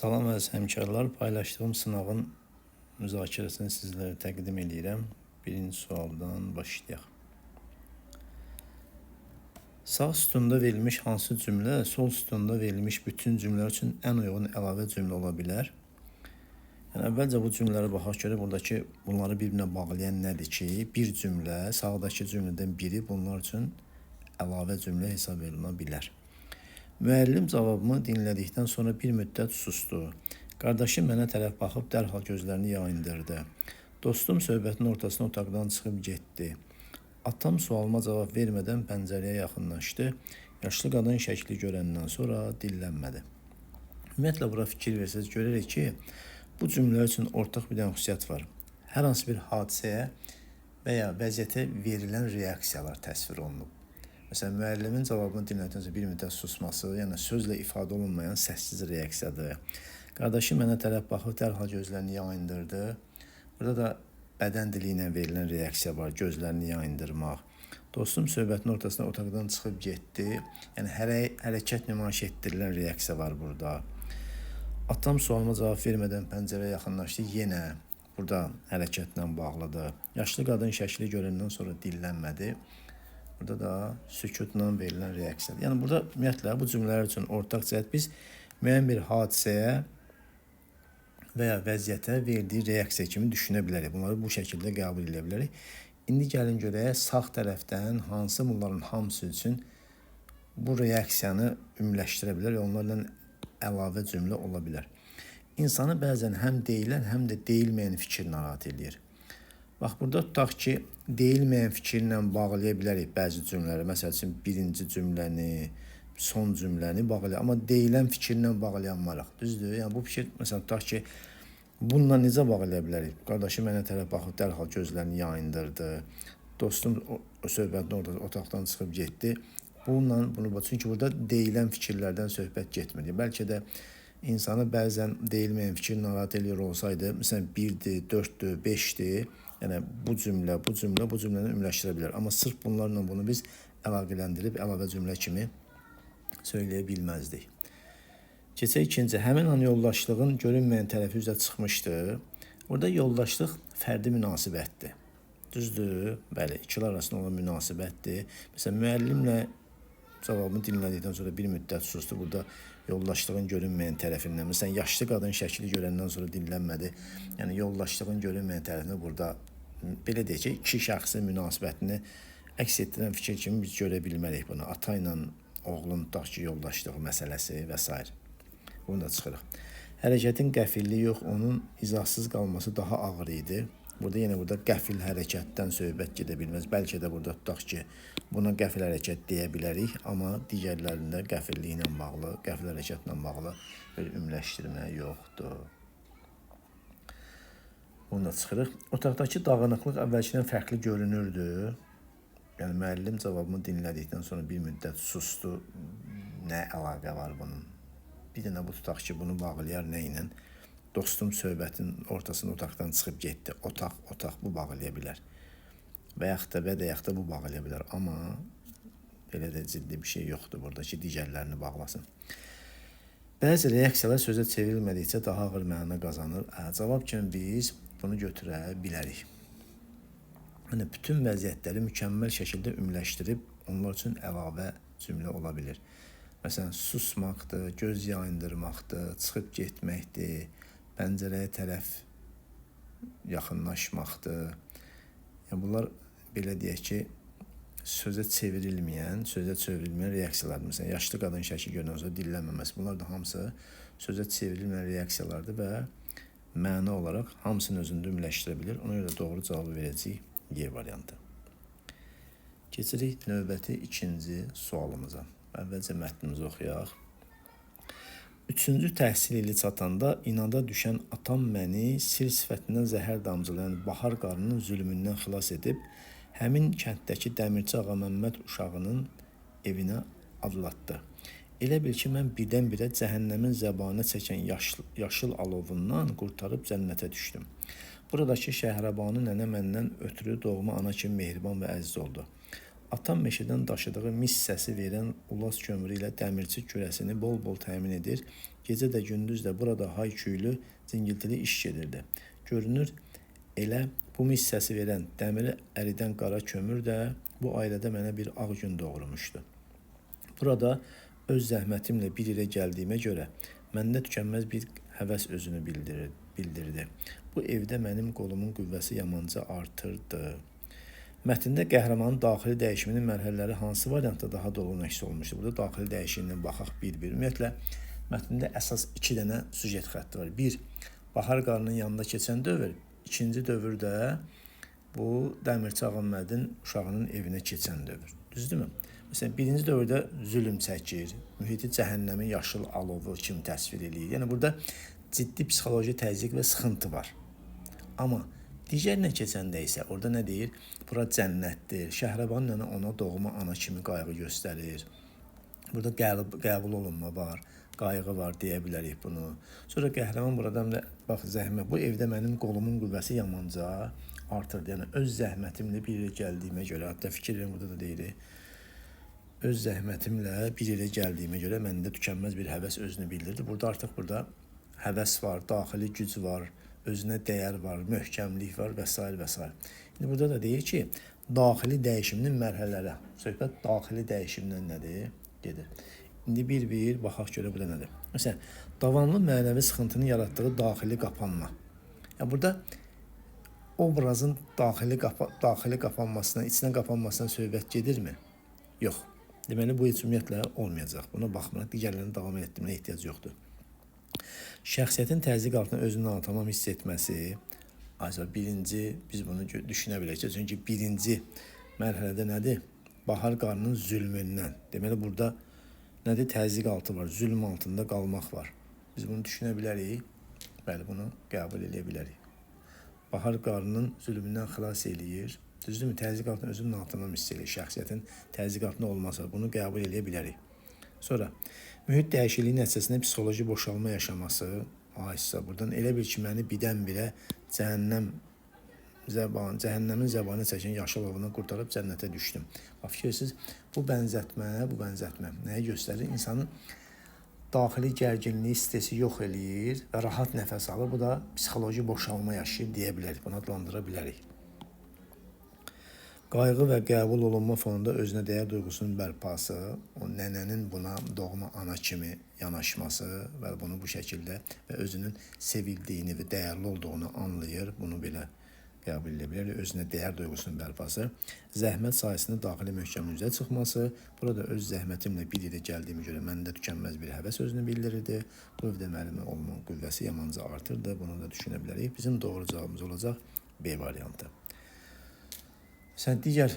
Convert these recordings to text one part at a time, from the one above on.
Salam əziz həmkarlar, paylaşdığım sınavın müzakirəsini sizlərə təqdim edirəm. Birinci sualdan başlayaq. Sağ sütunda verilmiş hansı cümlə, sol sütunda verilmiş bütün cümlələr üçün ən uyğun əlavə cümlə ola bilər? Yəni, əvvəlcə bu cümlələrə baxaq görə buradakı bunları bir-birinə bağlayan nədir ki, bir cümlə, sağdakı cümlədən biri bunlar üçün əlavə cümlə hesab edilə bilər. Müəllim cavabımı dinlədikdən sonra bir müddət sustu. Qardaşım mənə tərəf baxıb dərhal gözlərini yayındırdı. Dostum söhbətin ortasına otaqdan çıxıb getdi. Atam sualıma cavab vermədən pəncərəyə yaxınlaşdı. Yaşlı qadın şəkli görəndən sonra dillənmədi. Ümumiyyətlə, bura fikir versəz görürük ki, bu cümlə üçün ortaq bir dənə xüsusiyyət var. Hər hansı bir hadisəyə və ya vəziyyətə verilən reaksiyalar təsvir olunub. Məsələn, müəllimin cavabını dinlədikdən sonra bir müddət susması, yəni sözlə ifadə olunmayan səssiz reaksiyadır. Qardaşım mənə tərəf baxıb dərhal gözlərini yayındırdı. Burada da bədən dili ilə verilən reaksiya var, gözlərini yayındırmaq. Dostum söhbətin ortasına otaqdan çıxıb getdi. Yəni hərəkət nümayiş etdirilən reaksiya var burada. Atam sualıma cavab vermədən pəncərəyə yaxınlaşdı. Yenə burada hərəkətlə bağlıdır. Yaşlı qadın şəkli görəndən sonra dillənmədi. Burada da sükutla verilən reaksiyadır. Yəni, burada ümumiyyətlə bu cümlələr üçün ortaq cəhət biz müəyyən bir hadisəyə və ya vəziyyətə verdiyi reaksiya kimi düşünə bilərik. Bunları bu şəkildə qəbul edə bilərik. İndi gəlin görək, sağ tərəfdən hansı bunların hamısı üçün bu reaksiyanı ümumiləşdirə bilər və onlarla əlavə cümlə ola bilər. İnsanı bəzən həm deyilən, həm də deyilməyən fikir narahat edir. Bax, burada tutaq ki, deyilməyən fikirlə bağlaya bilərik bəzi cümlələri. Məsəl üçün, birinci cümləni, son cümləni bağlayaq. Amma deyilən fikirlə bağlayanmaraq. Düzdür? Yəni, bu fikir, məsələn, tutaq ki, bununla necə bağlaya bilərik? Qardaşım mənə tərəf baxıb dərhal gözlərini yayındırdı. Dostum söhbətin orada otaqdan çıxıb getdi. Çünki burada deyilən fikirlərdən söhbət getmir. Bəlkə də insanı bəzən deyilməyən fikir narahat edir olsaydı, məsələn, 1-dir, 4-dür, 5-dir. Yəni, bu cümləni ümumiləşdirə bilər. Amma sırf bunlarla bunu biz əlaqələndirib əlavə cümlə kimi söyləyə bilməzdik. Keçək ikinci. Həmin an yoldaşlığın görünməyən tərəfi üzrə çıxmışdı. Burada yoldaşlıq fərdi münasibətdir. Düzdür? Bəli, ikilər arasında olan münasibətdir. Məsələn, müəllimlə cavabını dinlədikdən sonra bir müddət sustu. Burada yoldaşlığın görünməyən tərəfindən. Məsələn, yaşlı qadın şəkli görəndən sonra dinlənmədi. Yəni, yoldaşlığın görünməyən tərəfində burada, belə deyək ki, iki şəxsin münasibətini əks etdirən fikir kimi biz görə bilmərik bunu. Ata ilə oğlun tutaq ki, yoldaşlığı məsələsi və s. Bunu da çıxırıq. Hərəkətin qəfilliyi yox, onun izahsız qalması daha ağır idi. Burada qəfil hərəkətdən söhbət gedə bilməz. Bəlkə də burada tutaq ki, buna qəfil hərəkət deyə bilərik, amma digərlərində qəfilliyi ilə bağlı, qəfil hərəkətlə bağlı bir ümumiləşdirmə yoxdur. Bunu da çıxırıq. Otaqdakı dağınıqlıq əvvəlkindən fərqli görünürdü. Yəni, müəllim cavabımı dinlədikdən sonra bir müddət sustu. Nə əlaqə var bunun? Bir dənə bu tutaq ki, bunu bağlayar nə ilə? Dostum söhbətin ortasında otaqdan çıxıb getdi. Otaq bu bağlaya bilər. Və yaxud da bu bağlaya bilər. Amma belə də ciddi bir şey yoxdur burada ki, digərlərini bağlasın. Bəzi reaksiyalar sözə çevrilmədikcə daha ağır məna qazanır. Cavab kimi biz bunu götürə bilərik. Yəni, bütün vəziyyətləri mükəmməl şəkildə ümumiləşdirib onlar üçün əlavə cümlə ola bilir. Məsələn, susmaqdır, göz yayındırmaqdır, çıxıb getməkdir, pəncərəyə tərəf yaxınlaşmaqdır. Yəni, bunlar belə deyək ki, sözə çevrilməyən reaksiyalardır. Məsələn, yaşlı qadın şəkli görəndən sonra dillənməməsi. Bunlar da hamısı sözə çevrilməyən reaksiyalardır və məna olaraq hamısını özündə ümumiləşdirə bilir. Ona görə doğru cavabı verəcəyik Y variantı. Keçirik növbəti ikinci sualımıza. Əvvəlcə mətnimizi oxuyaq. 3-cü təhsil ili çatanda inada düşən atam məni sir sifətindən zəhər damcılayan bahar qarının zülmündən xilas edib, həmin kənddəki Dəmirçi Ağaməmməd uşağının evinə adlatdı. Elə bil ki, mən birdən-birə cəhənnəmin zəbanə çəkən yaşıl alovundan qurtarıb cənnətə düşdüm. Buradakı Şəhrəbanu nənə məndən ötürü doğma ana kimi mehriban və əziz oldu. Atam meşədən daşıdığı mis səsi verən ulas kömürü ilə dəmirçi kürəsini bol-bol təmin edir. Gecə də gündüz də burada hay-küylü, cingiltili iş gedirdi. Görünür, elə bu mis səsi verən, dəmiri əridən qara kömür də bu ailədə mənə bir ağ gün doğurmuşdu. Burada öz zəhmətimlə bir yerə gəldiyimə görə məndə tükənməz bir həvəs özünü bildirdi. Bu evdə mənim qolumun qüvvəsi yamanca artırdı. Mətndə qəhrəmanın daxili dəyişiminin mərhələləri hansı variantda daha dolğun əks olmuşdur? Burada daxili dəyişimdən baxaq bir-bir. Ümumiyyətlə, mətndə əsas 2 dənə süjet xətti var. Bir, Bahar qarının yanında keçən dövr. İkinci dövrdə bu Dəmirçi Ağamədin uşağının evinə keçən dövr. Düzdürmü? Məsələn, birinci dövrdə zülm çəkir, mühiti cəhənnəmin yaşıl alovu kimi təsvir edir. Yəni, burada ciddi psixoloji təzyiq və sıxıntı var. Amma digərinə keçəndə isə orada nə deyir? Bura cənnətdir. Şəhrəban nənə ona doğma ana kimi qayğı göstərir. Burada qəbul olunma var, qayğı var deyə bilərik bunu. Sonra qəhrəman buradan da bax zəhmət. Bu evdə mənim qolumun qüvvəsi yamanca artırdı. Yəni öz zəhmətimlə bir yerə gəldiyimə görə, hətta fikir verin burada da deyirik. Öz zəhmətimlə bir yerə gəldiyimə görə məndə tükənməz bir həvəs özünü bildirdi. Burada artıq həvəs var, daxili güc var, özünə dəyər var, möhkəmlik var və s. və s. İndi burada da deyir ki, daxili dəyişiminin mərhələləri. Söhbət daxili dəyişimdən nədir? Gedir. İndi bir-bir baxaq görə bu da nədir? Məsələn, davamlı mənəvi sıxıntının yaratdığı daxili qapanma. Yəni burada obrazın daxili qapanmasına, içinə qapanmasına söhbət gedirmi? Yox. Deməli, bu heç ümumiyyətlə olmayacaq. Buna baxmıraq, digərlərini davam etdirməyə ehtiyac yoxdur. Şəxsiyyətin təzyiq altında özünü tamam hiss etməsi, birinci, biz bunu düşünə biləcək. Çünki birinci mərhələdə nədir? Bahar qarının zülmündən. Deməli, burada nədir? Təzyiq altı var, zülm altında qalmaq var. Biz bunu düşünə bilərik, bəli, bunu qəbul edə bilərik. Bahar qarının zülmündən xilas eləyir. Düzdürmü? Təzyiq altında özünün tamam hiss eləyir. Şəxsiyyətin təzyiq altında olmasa, bunu qəbul edə bilərik. Sonra, mühit dəyişikliyi nəticəsində psixoloji boşalma yaşaması, buradan elə bir ki, məni birdən-birə cəhənnəmin zəbanı çəkən yaşıl ovuna qurtarıb cənnətə düşdüm. Fikirsiz, bu bənzətmə nəyə göstərir? İnsanın daxili gərginliyi, stresi yox eləyir və rahat nəfəs alır. Bu da psixoloji boşalma yaşayır deyə bilərik, bunu adlandıra bilərik. Qayğı və qəbul olunma fonunda özünə dəyər duyğusunun bərpası, o nənənin buna doğma ana kimi yanaşması və bunu bu şəkildə və özünün sevildiyini və dəyərli olduğunu anlayır, bunu belə qəbul edə bilər. Özünə dəyər duyğusunun bərpası, zəhmət sayəsində daxili möhkəmin üzə çıxması, burada öz zəhmətimlə bir yerə gəldiyimə görə məndə tükənməz bir həvəs özünü bildirirdi. Bu evdə mənim olmanın qüvvəsi yamanca artırdı, bunu da düşünə bilərik. Bizim doğru cavabımız olacaq B variantı. Digər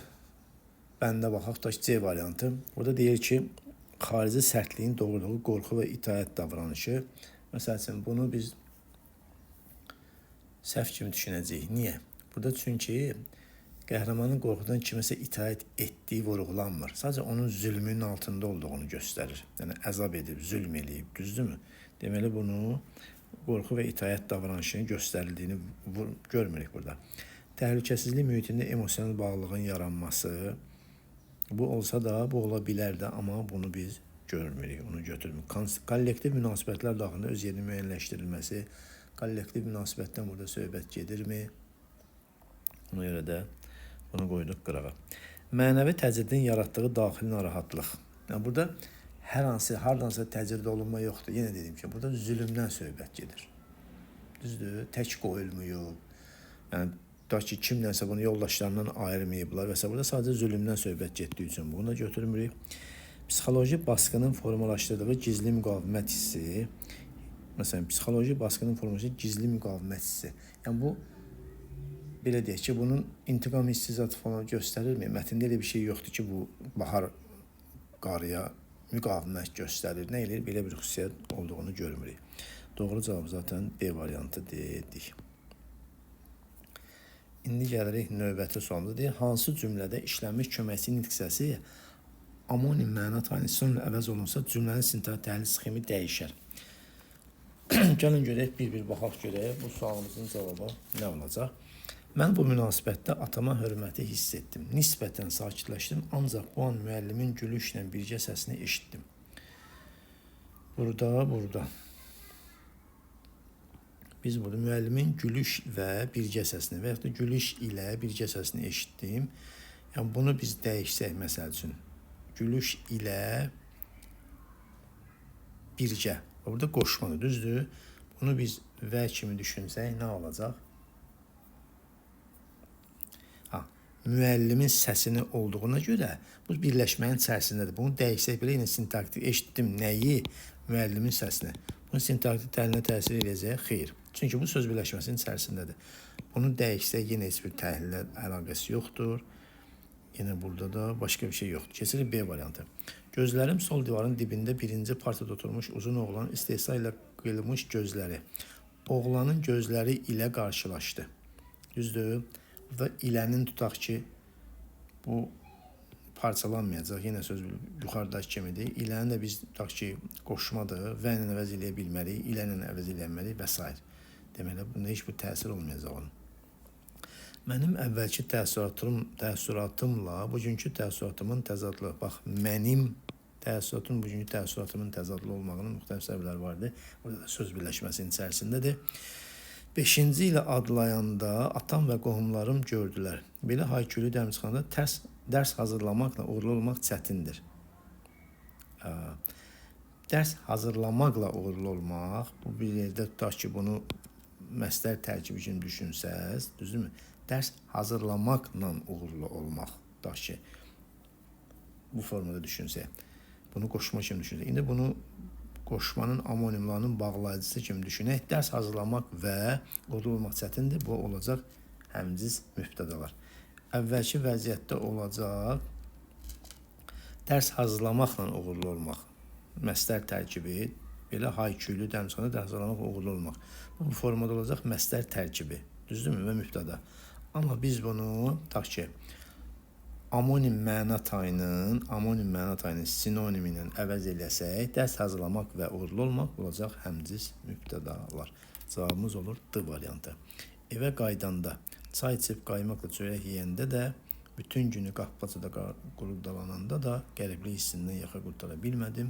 bəndə baxaq da C variantı. Burada deyir ki, xarici sərtliyin doğurduğu qorxu və itaət davranışı. Məsəl üçün, bunu biz səhv kimi düşünəcəyik. Niyə? Burada çünki qəhrəmanın qorxudan kimisə itaət etdiyi vurğulanmır. Sadəcə onun zülmünün altında olduğunu göstərir. Yəni, əzab edib, zülm eləyib, düzdürmü? Deməli, bunu qorxu və itaət davranışının göstərildiyini görmürük burada. Təhlükəsizlik mühitində emosional bağlılığın yaranması, bu olsa da, bu ola bilər də, amma bunu biz görmürük, onu götürmürük. Kollektiv münasibətlər daxilində öz yerini müəyyənləşdirilməsi, kollektiv münasibətdən burada söhbət gedirmi? Ona görə də bunu qoyduq qırağa. Mənəvi təcridin yaratdığı daxili narahatlıq. Yəni, burada hardansa təcrid olunma yoxdur. Yenə dedim ki, burada zülmdən söhbət gedir. Düzdür, tək qoyulmuyub. Yəni, ki, kimdənsə bunu yoldaşlarından ayırmayıblar və s. Burada sadəcə zülmdən söhbət getdiyi üçün bunu da götürmürük. Psixoloji baskının formalaşdırdığı gizli müqavimət hissi. Məsələn, psixoloji baskının formalaşdırdığı gizli müqavimət hissi. Yəni, bu, belə deyək ki, bunun intiqam hissi zatı falan göstərirmi? Mətndə elə bir şey yoxdur ki, bu bahar qarıya müqavimət göstərir. Nə eləyir? Belə bir xüsusiyyət olduğunu görmürük. Doğru cavab zaten B variantı dedik. İndi gəlirik növbəti sualda deyir, hansı cümlədə işlənmiş köməkçi nitq səsi amonim məna tanısı əvəz olunsa cümlənin sintax təhlil sxemi dəyişər. Gəlin görək, bir-bir baxaq görək bu sualımızın cavabı nə olacaq. Mən bu münasibətdə atama hörməti hiss etdim. Nisbətən sakitləşdim, ancaq bu an müəllimin gülüşlə birgə səsini eşitdim. Burada. Biz burada müəllimin gülüş və birgə səsini və yaxud da gülüş ilə birgə səsini eşitdim. Yəni bunu biz dəyişsək məsəl üçün. Gülüş ilə birgə. Burada qoşmadır, düzdür? Bunu biz və kimi düşünsək nə olacaq? Müəllimin səsini olduğuna görə bu birləşmənin içərisindədir. Bunu dəyişsək belə yenə sintaktik eşitdim nəyi? Müəllimin səsini. Bunu sintaktik təliminə təsir edəcək? Xeyr. Çünki bu söz birləşməsinin içərisindədir. Bunu dəyişsək yenə heç bir təhlillə əlaqəsi yoxdur. Yenə burada da başqa bir şey yoxdur. Keçirik B variantı. Gözlərim sol divarın dibində birinci partada oturmuş uzun oğlan istehza ilə qıyılmış gözləri. Oğlanın gözləri ilə qarşılaşdı. Düzdür? Burada ilənin tutaq ki, bu parçalanmayacaq. Yenə söz yuxarıdakı kimidir. İləni də biz tutaq ki, qoşmadır. Və ilə əvəz eləyə bilməliyik, ilə ilə əvəz eləyənməliyik və s. Deməli, bunda heç bir təsir olmayacaq onun. Mənim əvvəlki təəssüratımla bugünkü təəssüratımın təzadlı. Bax, mənim təəssüratım bugünkü təəssüratımın təzadlı olmağının müxtəlif səbəbləri vardır. Burada da söz birləşməsinin içərisindədir. 5-ci ilə adlayanda atam və qohumlarım gördülər. Belə haykülü dəmçixanada dərs hazırlamaqla uğurlu olmaq çətindir. Dərs hazırlamaqla uğurlu olmaq, bu bir yerdə tutaq ki, bunu məsdər tərkibi kimi düşünsəz, düzdürmü? Dərs hazırlamaqla uğurlu olmaq, tutaq ki, bu formada düşünsək, bunu qoşma kimi düşünsək. İndi bunu qoşmanın amonimlarının bağlayıcısı kimi düşünək. Dərs hazırlamaq və uğurlu olmaq çətindir. Bu olacaq həmciz mübtədalar. Əvvəlki vəziyyətdə olacaq dərs hazırlamaqla uğurlu olmaq. Məsdər tərkibi, belə haykülü dəmçixanada dərs hazırlamaq uğurlu olmaq. Bu formada olacaq məsdər tərkibi. Düzdürmü? Və mübtəda. Amma biz bunu tutaq ki, amonim məna tayının sinonimi ilə əvəz eləsək, dərs hazırlamaq və uğurlu olmaq olacaq həmciz mübtədalar. Cavabımız olur D variantı. Evə qaydanda, çay içib qaymaqla çörək yeyəndə də, bütün günü qahbacada quruldalananda da qəriblik hissindən yaxa qurtara bilmədim.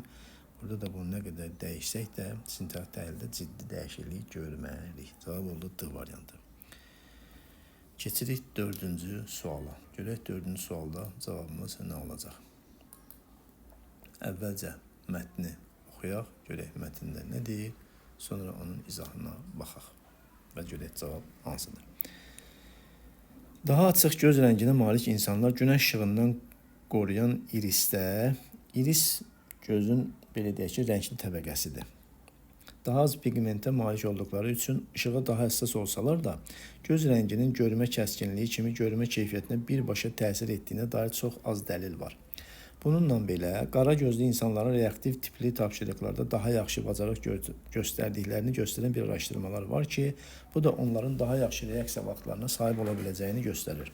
Burada da bunu nə qədər dəyişsək də, sintaktik təhlildə ciddi dəyişiklik görməliyik. Cavab oldu D variantı. Keçirik 4-cü suala. Görək 4-cü sualda cavabımız nə olacaq? Əvvəlcə mətni oxuyaq, görək mətndə nə deyir, sonra onun izahına baxaq və görək cavab hansıdır. Daha açıq göz rənginə malik insanlar günəş işığından qoruyan irisdə, iris gözün belə deyək ki, rəngli təbəqəsidir. Daha az pigmentə malik olduqları üçün işığa daha həssas olsalar da, göz rənginin görmə kəskinliyi kimi görmə keyfiyyətinə birbaşa təsir etdiyinə dair çox az dəlil var. Bununla belə, qara gözlü insanların reaktiv tipli tapşırıqlarda daha yaxşı bacarıq göstərdiklərini göstərən bir araşdırmalar var ki, bu da onların daha yaxşı reaksiya vaxtlarına sahib ola biləcəyini göstərir.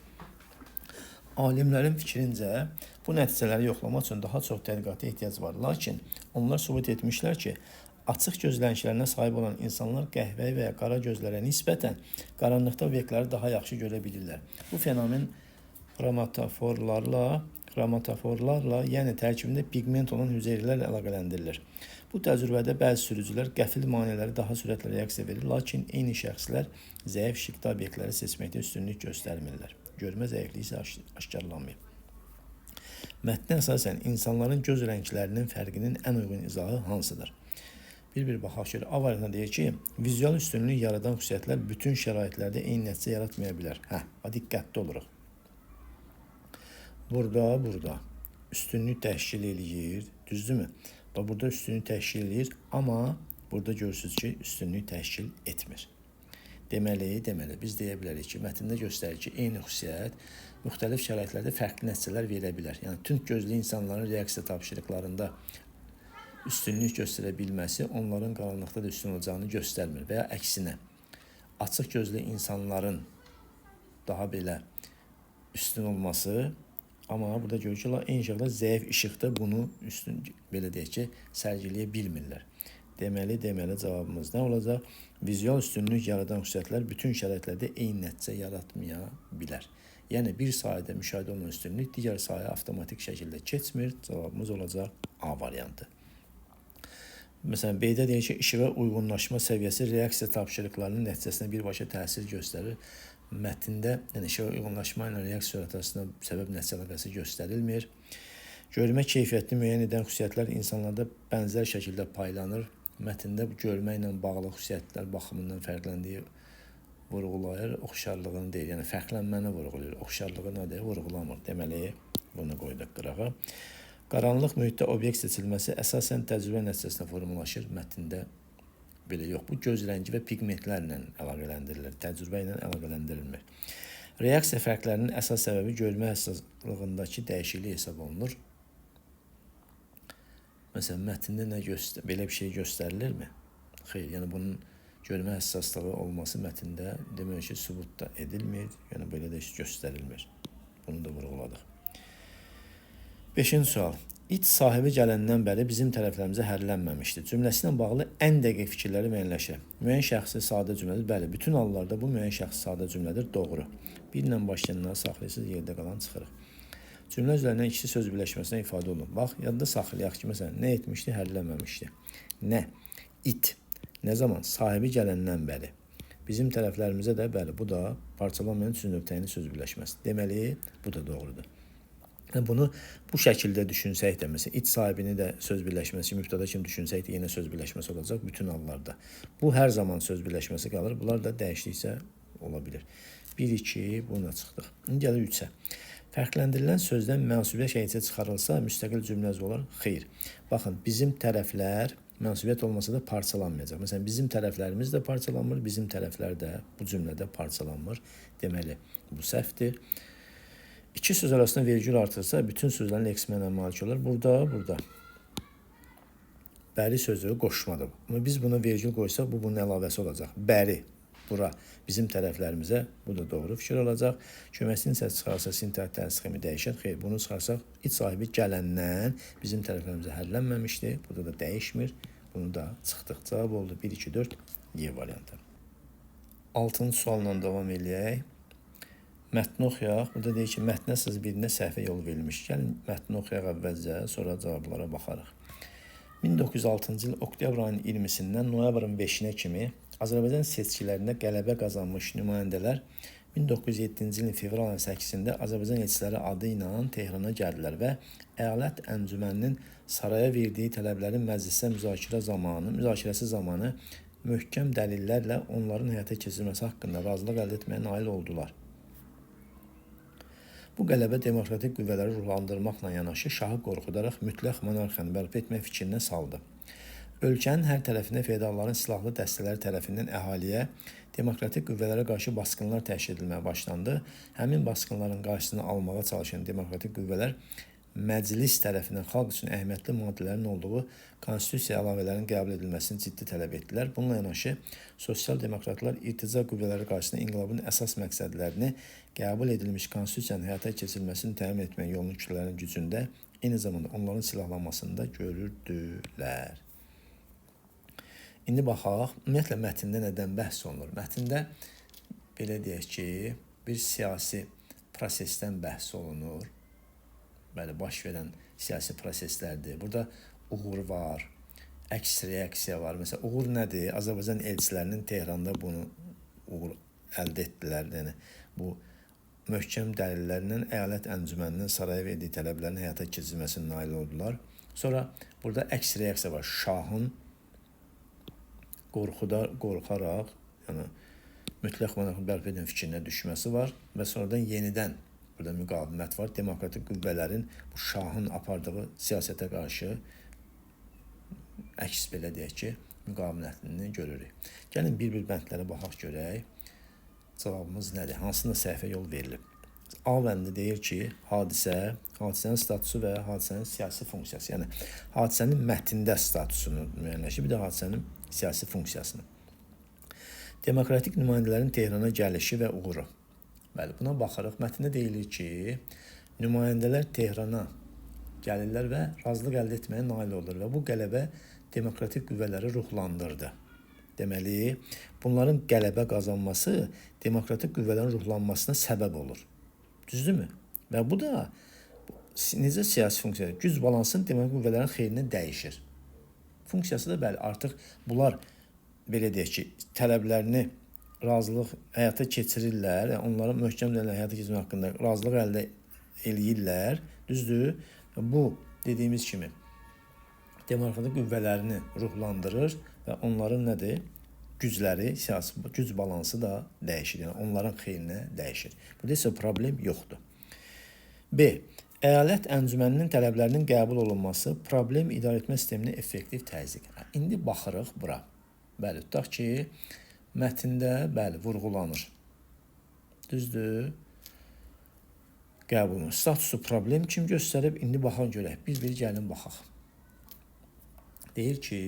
Alimlərin fikrincə, bu nəticələri yoxlamaq üçün daha çox tədqiqata ehtiyac var. Lakin onlar sübut etmişlər ki, açıq göz rənglərinə sahib olan insanlar qəhvəyi və ya qara gözlərə nisbətən qaranlıqda obyektləri daha yaxşı görə bilirlər. Bu fenomen xromatoforlarla, yəni tərkibində pigment olan hüceyrələrlə əlaqələndirilir. Bu təcrübədə bəzi sürücülər qəfil maneələri daha sürətlə reaksiya verir, lakin eyni şəxslər zəif işıqda obyektləri seçməkdə üstünlük göstərmirlər. Görmə zəifliyi isə aşkarlanmayıb. Mətnə əsasən insanların göz rənglərinin fərqinin ən uyğun izahı hansıdır? Bir baxaq görə. A variantına deyir ki, vizual üstünlük yaradan xüsusiyyətlər bütün şəraitlərdə eyni nəticə yaratmaya bilər. Diqqətli oluruq. Burada üstünlük təşkil eləyir, düzdürmü? Burada üstünlük təşkil eləyir, amma burada görürsünüz ki, üstünlük təşkil etmir. Deməli, biz deyə bilərik ki, mətndə göstərir ki, eyni xüsusiyyət müxtəlif şəraitlərdə fərqli nəticələr verə bilər. Yəni, tünd gözlü insanların reaksiya tapşırıqlarında üstünlük göstərə bilməsi onların qaranlıqda da üstün olacağını göstərmir və ya əksinə. Açıq gözlü insanların daha belə üstün olması, amma burada görür ki, eyni şəkildə zəif işıqda bunu üstün, belə deyək ki, sərgiləyə bilmirlər. Deməli cavabımız nə olacaq? Vizual üstünlük yaradan xüsusiyyətlər bütün şəraitlərdə eyni nəticə yaratmaya bilər. Yəni bir sahədə müşahidə olunan üstünlük digər sahəyə avtomatik şəkildə keçmir. Cavabımız olacaq A variantı. Məsələn, B-də deyir ki, işığa uyğunlaşma səviyyəsi reaksiya tapşırıqlarının nəticəsinə birbaşa təsir göstərir. Mətndə yəni işığa uyğunlaşma ilə reaksiya arasında səbəb-nəticə əlaqəsi göstərilmir. Görmə keyfiyyətini müəyyən edən xüsusiyyətlər insanlarda bənzər şəkildə paylanır. Mətndə bu görmə ilə bağlı xüsusiyyətlər baxımından fərqləndiyi vurğulayır, oxşarlığını deyil. Yəni fərqlənməni vurğulayır, oxşarlığı nədir? Vurğulamır. Deməli, bunu qoyduq qırağa. Qaranlıq mühitdə obyekt seçilməsi əsasən təcrübə nəticəsində formalaşır. Mətndə belə yox. Bu göz rəngi və pigmentlərlə əlaqələndirilir. Təcrübə ilə əlaqələndirilmir. Reaksiya fərqlərinin əsas səbəbi görmə həssaslığındakı dəyişiklik hesab olunur. Məsələn, mətndə belə bir şey göstərilirmi? Xeyr, yəni bunun görmə həssaslığı olması mətndə demək ki, sübut da edilmir. Yəni belə də heç göstərilmir. Bunu da vurğuladıq. 5-ci sual. İt sahibi gələndən bəri bizim tərəflərimizə hərlənməmişdir. Cümləsi ilə bağlı ən dəqiq fikirləri müəyyənləşir. Müəyyən şəxsi sadə cümlədir. Bəli, bütün hallarda bu müəyyən şəxsi sadə cümlədir. Doğru. Bir ilə başlayanları saxlayırsınız, yerdə qalan çıxırıq. Cümlə üzərindən ikisi söz birləşməsinə ifadə olunur. Bax, yadda saxlayaq ki, məsələn, nə etmişdi? Hərlənməmişdi. Nə? İt. Nə zaman? Sahibi gələndən bəri. Bizim tərəflərimizə də, bəli, bu da parçalanmayan üçüncü nöqtəyinin söz birləşməsi. Deməli, bu da doğrudur. Bunu bu şəkildə düşünsək də, məsələn, it sahibini də söz birləşməsi, mübtəda kimi düşünsək də yenə söz birləşməsi olacaq bütün hallarda. Bu hər zaman söz birləşməsi qalır. Bunlar da dəyişdikcə ola bilir. 1-2, buna çıxdıq. İndi gəlir 3-ə. Fərqləndirilən sözdən mənsubiyyət şəhidcə çıxarılsa, müstəqil cümləz olar. Xeyr. Baxın, bizim tərəflər mənsubiyyət olmasa da parçalanmayacaq. Məsələn, bizim tərəflərimiz də parçalanmır, bizim tərəflər də bu cümlədə parçalanmır. Deməli, bu səhvdir. İki söz arasında vergül artırsa, bütün sözlərin eks mənə malik olur. Burada. Bəri sözü qoşmadır. Amma biz buna vergül qoysaq, bu bunun əlavəsi olacaq. Bəri, bura, bizim tərəflərimizə, bu da doğru fikir olacaq. Köməkçinin səs çıxarsa, sintax təsximi dəyişər. Xeyr, bunu çıxarsaq, it sahibi gələndən bizim tərəflərimizə hərlənməmişdir. Burada da dəyişmir. Bunu da çıxdıq. Cavab oldu 1, 2, 4, Y variantı. 6-cı sualla davam edək. Mətni oxuyaq. Burada deyir ki, mətnə siz birinə səhvə yol verilmiş. Gəlin, mətni oxuyaq əvvəlcə, sonra cavablara baxarıq. 1906-cı il oktyabr ayının 20-sindən noyabrın 5-nə kimi Azərbaycan seçkilərində qələbə qazanmış nümayəndələr 1907-ci ilin fevral 8-də Azərbaycan elçiləri adı ilə Tehrana gəldilər və əyalət əncüməninin saraya verdiyi tələblərin məclisə müzakirəsi zamanı möhkəm dəlillərlə onların həyata keçirilməsi haqqında razılıq əldə etməyə nail oldular. Bu qələbə demokratik qüvvələri ruhlandırmaqla yanaşı şahı qorxudaraq mütləq monarxiyanı bərpa etmək fikrinə saldı. Ölkənin hər tərəfində feodalların silahlı dəstələri tərəfindən əhaliyə demokratik qüvvələrə qarşı basqınlar təşkil edilməyə başlandı. Həmin basqınların qarşısını almağa çalışan demokratik qüvvələr məclis tərəfindən xalq üçün əhəmiyyətli maddələrin olduğu konstitusiya əlavələrinin qəbul edilməsini ciddi tələb etdilər. Bununla yanaşı sosial demokratlar irtica qüvvələri qarşısında inqilabın əsas məqsədlərini qəbul edilmiş konstitusiyanın həyata keçirilməsini təmin etmək yolunu kütlələrin gücündə, eyni zamanda onların silahlanmasında görürdülər. İndi baxaq, ümumiyyətlə mətndə nədən bəhs olunur? Mətndə belə deyək ki, bir siyasi prosesdən bəhs olunur. Bəli, baş verən siyasi proseslərdir. Burada uğur var, əks reaksiya var. Məsələn, uğur nədir? Azərbaycan elçilərinin Tehranda bunu uğur əldə etdilər. Yəni, bu möhkəm dəlillərlə əyalət əncüməninin saraya verdiyi tələblərin həyata keçirilməsinə nail oldular. Sonra burada əks reaksiya var. Şahın qorxaraq, yəni mütləq monarxiyanı bərpa edən fikrinə düşməsi var və sonradan yenidən burada müqavimət var. Demokratik qüvvələrin bu şahın apardığı siyasətə qarşı əks belə deyək ki, müqavimətini görürük. Gəlin bir-bir bəndlərə baxaq görək. Cavabımız nədir? Hansına səhvə yol verilib? A bəndi deyir ki, hadisənin statusu və hadisənin siyasi funksiyası. Yəni, hadisənin mətndə statusunu müəyyənləşir, bir də hadisənin siyasi funksiyasını. Demokratik nümayəndələrin Tehrana gəlişi və uğuru. Bəli, buna baxarıq. Mətndə deyilir ki, nümayəndələr Tehrana gəlirlər və razılıq əldə etməyə nail olur və bu qələbə demokratik qüvvələri ruhlandırdı. Deməli, bunların qələbə qazanması demokratik qüvvələrin ruhlanmasına səbəb olur. Düzdürmü? Və bu da necə siyasi funksiya, güc balansının demokratik qüvvələrin xeyrinə dəyişir. Funksiyası da bəli, artıq bunlar belə deyək ki, tələblərini razılıq həyata keçirirlər, yəni onların möhkəm dəlillə həyata keçirmək haqqında razılıq əldə eləyirlər. Düzdür? Bu dediyimiz kimi demokratik qüvvələrini ruhlandırır və onların nədir? Gücləri, siyasi güc balansı da dəyişir. Yəni onların xeyrinə dəyişir. Burada isə problem yoxdur. B. Əyalət əncüməninin tələblərinin qəbul olunması problem idarə etmə sistemini effektiv təzyiq. İndi baxırıq bura. Bəli, tutaq ki, mətndə bəli vurğulanır. Düzdür? Qəbulun statusu problem kim göstərib? İndi baxaq görək. Bir gəlin baxaq. Deyir ki,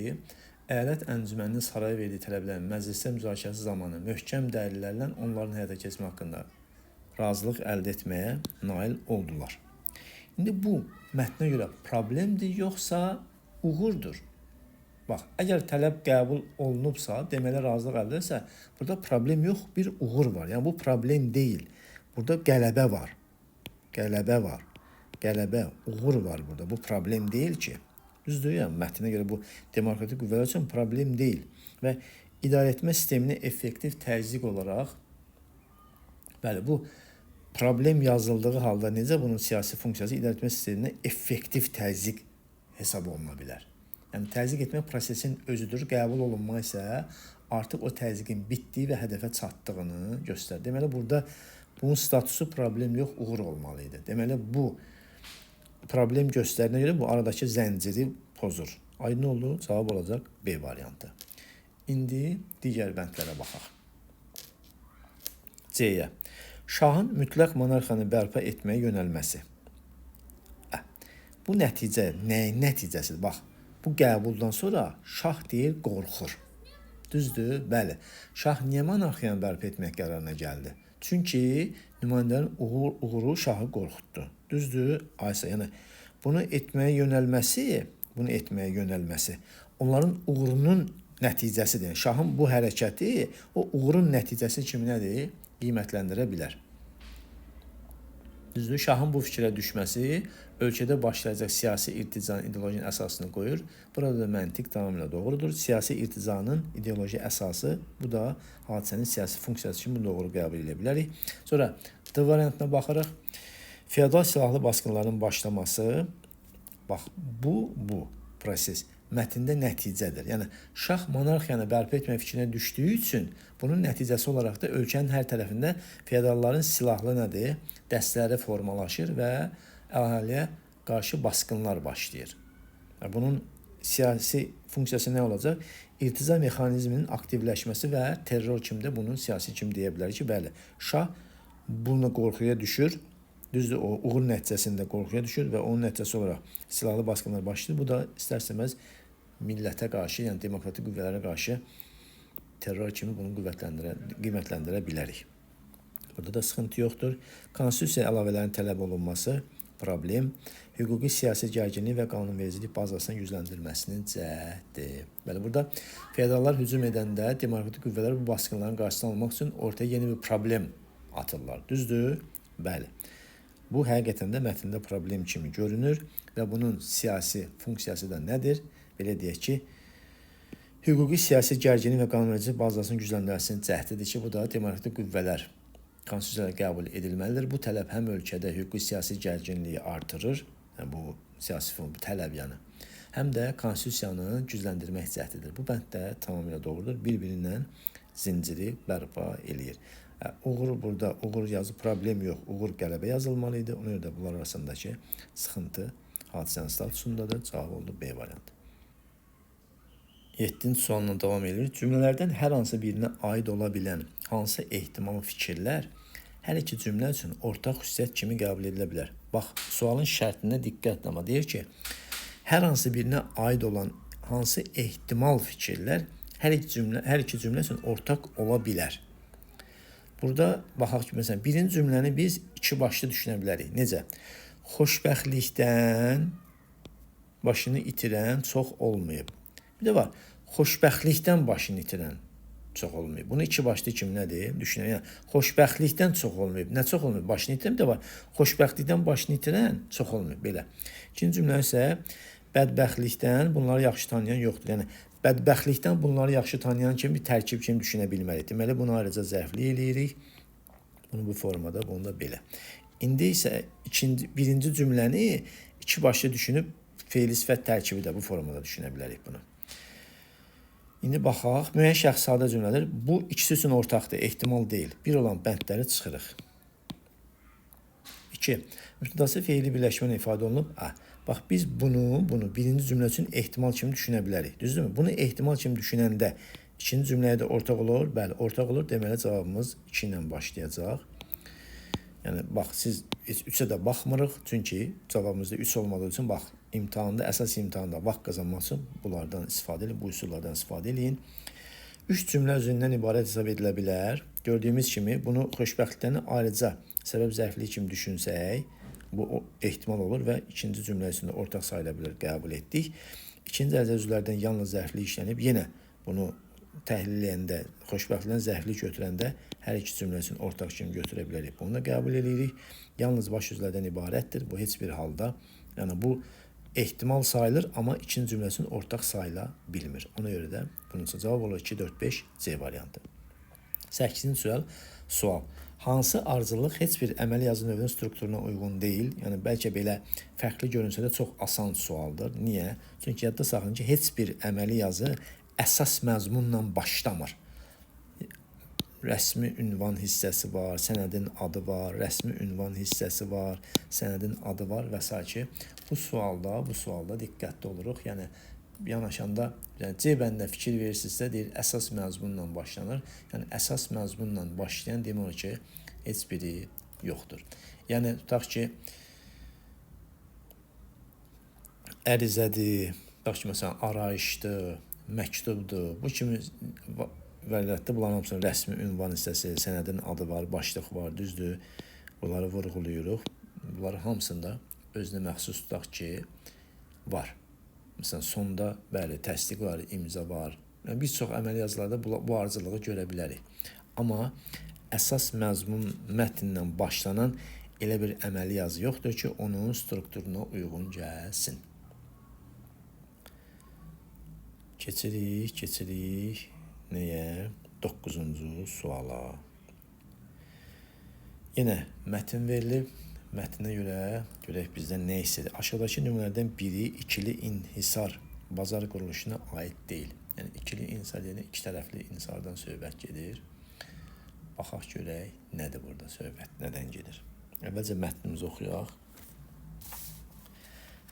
əyalət əncüməninin saraya verdiyi tələblərin məclisdə müzakirəsi zamanı möhkəm dəlillərlə onların həyata keçmə haqqında razılıq əldə etməyə nail oldular. İndi bu mətnə görə problemdir, yoxsa uğurdur? Bax, əgər tələb qəbul olunubsa, deməli razılıq əldə etsə, burada problem yox, bir uğur var. Yəni bu problem deyil. Burada qələbə var. Qələbə var. Qələbə, uğur var burada. Bu problem deyil ki. Düzdür, yəni mətnə görə bu demokratik qüvvələr üçün problem deyil. Və idarə etmə sistemini effektiv təzyiq olaraq, bəli, bu problem yazıldığı halda necə bunun siyasi funksiyası idarə etmə sisteminə effektiv təzyiq hesab oluna bilər. Yəni təzyiq etmə prosesinin özüdür, qəbul olunma isə artıq o təzyiqin bitdiyi və hədəfə çatdığını göstərir. Deməli, burada bunun statusu problem yox, uğur olmalıydı. Deməli, bu problem göstərinə görə bu aradakı zənciri pozur. Aydın oldu, cavab olacaq B variantı. İndi digər bəndlərə baxaq. C-yə. Şahın mütləq monarxiyanı bərpa etməyə yönəlməsi. Bu nəticə nəyin nəticəsidir? Bax, bu qəbuldan sonra şah deyir qorxur. Düzdür? Bəli. Şah niyə monarxiyanı bərpa etmək qərarına gəldi? Çünki nümayəndələrin uğuru şahı qorxutdu. Düzdür? Aysa, yəni bunu etməyə yönəlməsi onların uğurunun nəticəsidir. Yəni, şahın bu hərəkəti o uğurun nəticəsi kimi nədir? Qiymətləndirə bilər. Düzdür? Şahın bu fikrə düşməsi ölkədə başlayacaq siyasi irticanın ideolojinin əsasını qoyur. Burada da məntiq tamamilə doğrudur. Siyasi irticanın ideoloji əsası, bu da hadisənin siyasi funksiyası kimi doğru qəbul edə bilərik. Sonra D variantına baxırıq. Feodal silahlı basqınların başlaması, bax, bu proses mətndə nəticədir. Yəni, şah monarxiyanı bərpa etmə fikrinə düşdüyü üçün bunun nəticəsi olaraq da ölkənin hər tərəfində feodalların silahlı nədir? Dəstələri formalaşır və əhaliyə qarşı basqınlar başlayır. Bunun siyasi funksiyası nə olacaq? İrtiza mexanizminin aktivləşməsi və terror kimi də bunun siyasi kimi deyə bilər ki, bəli, şah bunu qorxuya düşür. Düzdür, o uğur nəticəsində qorxuya düşür və onun nəticəsi olaraq silahlı basqınlar başlayır. Bu da istər-istəməz millətə qarşı, yəni demokratik qüvvələrə qarşı terror kimi bunu qiymətləndirə bilərik. Burada da sıxıntı yoxdur. Konstitusiya əlavələrinin tələb olunması problem, hüquqi siyasi gərginlik və qanunvericilik bazasının gücləndirilməsinin cəhdidir. Bəli, burada feodallar hücum edəndə demokratik qüvvələr bu basqınların qarşısını almaq üçün ortaya yeni bir problem atırlar. Düzdür? Bəli. Bu həqiqətən də mətndə problem kimi görünür və bunun siyasi funksiyası da nədir? Belə deyək ki, hüquqi siyasi gərginlik və qanunvericilik bazasının gücləndirilməsinin cəhdidir ki, bu da demokratik qüvvələr konstitusiyaya qəbul edilməlidir. Bu tələb həm ölkədə hüquqi siyasi gərginliyi artırır, yəni bu siyasi tələb yəni, həm də konstitusiyanı gücləndirmək cəhdidir. Bu bənd də tamamilə doğrudur, bir-birindən zinciri bərpa eləyir. Uğur burada, uğur yazı problem yox, uğur qələbə yazılmalıydı. Ona görə də bunlar arasındakı sıxıntı hadisənin statusundadır. Cavab oldu B variantı. 7-ci sualla davam edir. Cümlələrdən hər hansı birinə aid ola bilən hansı ehtimal fikirlər hər iki cümlə üçün ortaq xüsusiyyət kimi qəbul edilə bilər. Bax, sualın şərtinə diqqətlə, amma deyir ki, hər hansı birinə aid olan hansı ehtimal fikirlər hər iki cümlə üçün ortaq ola bilər. Burada baxaq ki, məsələn, birinci cümləni biz iki başlı düşünə bilərik. Necə? Xoşbəxtlikdən başını itirən çox olmayıb. Bir də var, xoşbəxtlikdən başını itirən çox olmayıb. Bunu iki başlı kimi nədir? Düşünün, yəni xoşbəxtlikdən çox olmayıb. Nə çox olmayıb? Başını itirən də var. Xoşbəxtlikdən başını itirən çox olmayıb belə. İkinci cümlə isə bədbəxtlikdən bunları yaxşı tanıyan yoxdur. Yəni bədbəxtlikdən bunları yaxşı tanıyan kimi bir tərkib kimi düşünə bilmərik. Deməli bunu ayrıca zərfli eləyirik. Bunu bu formada, bunu da belə. İndi isə birinci cümləni iki başlı düşünüb fe'li sifət tərkibi də bu formada düşünə bilərik bunu. İndi baxaq, müəyyən şəxs sadə cümlədir. Bu ikisi üçün ortaqdır, ehtimal deyil. Bir olan bəndləri çıxırıq. 2. Mübtədası fe'li birləşmə ifadə olunub. Bax, biz bunu birinci cümlə üçün ehtimal kimi düşünə bilərik. Düzdürmü? Bunu ehtimal kimi düşünəndə ikinci cümləyə də ortaq olur. Bəli, ortaq olur. Deməli, cavabımız 2 ilə başlayacaq. Yəni, bax, siz 3-ə də baxmırıq. Çünki cavabımızda 3 olmadığı üçün, bax, imtahanda, əsas imtahanda vaxt qazanmaq üçün bunlardan istifadə edin, bu üsullardan istifadə edin. 3 cümlə özündən ibarət hesab edilə bilər. Gördüyümüz kimi, bunu xoşbəxtliklərini ayrıca səbəb zərfliyi kimi düşünsək, bu ehtimal olur və ikinci cümlə üçün ortaq sayıla bilər, qəbul etdik. İkinci dərəcə üzvlərdən yalnız zərfli işlənib, yenə bunu təhlil edəndə, xoşbəxtlikdən zərfli götürəndə hər iki cümlə üçün ortaq kimi götürə bilərik. Bunu da qəbul edirik. Yalnız baş sözlərdən ibarətdir. Bu heç bir halda, yəni bu ehtimal sayılır, amma ikinci cümlə üçün ortaq sayıla bilmir. Ona görə də bunun üçün cavab olur 2, 4, 5 C variantı. 8-ci sual. Hansı ardıcıllıq heç bir əməli yazı növünün strukturuna uyğun deyil? Yəni, bəlkə belə fərqli görünsə də çox asan sualdır. Niyə? Çünki yadda saxlayın ki, heç bir əməli yazı əsas məzmunla başlamır. Rəsmi ünvan hissəsi var, sənədin adı var, rəsmi ünvan hissəsi var, sənədin adı var və s. Bu sualda diqqətli oluruq. Yəni, yanaşanda C bəndinə fikir verirsinizsə, deyir, əsas məzmunla başlanır. Yəni, əsas məzmunla başlayan demək olar ki, heç biri yoxdur. Yəni, tutaq ki, ərizədir, tutaq ki, məsələn, arayışdır, məktubdur, bu kimi vəliyyətdə bunların hamısının rəsmi ünvan hissəsi, sənədin adı var, başlıq var, düzdür. Bunları vurğuluyuruq. Bunların hamısında özünə məxsus tutaq ki, var. Məsələn, sonda bəli, təsdiq var, imza var. Yəni, bir çox əməli yazılarda bu ardıcılığı görə bilərik. Amma əsas məzmun mətnindən başlanan elə bir əməli yazı yoxdur ki, onun strukturuna uyğun gəlsin. Keçirik. Nəyə? 9-cu suala. Yenə mətn verilib. Mətnə görə görək bizdən nə istədir. Aşağıdakı nümunələrdən biri ikili inhisar bazar quruluşuna aid deyil. Yəni, ikili inhisar deyilən iki tərəfli inhisardan söhbət gedir. Baxaq görək, nədir burada söhbət, nədən gedir. Əvvəlcə mətnimizi oxuyaq.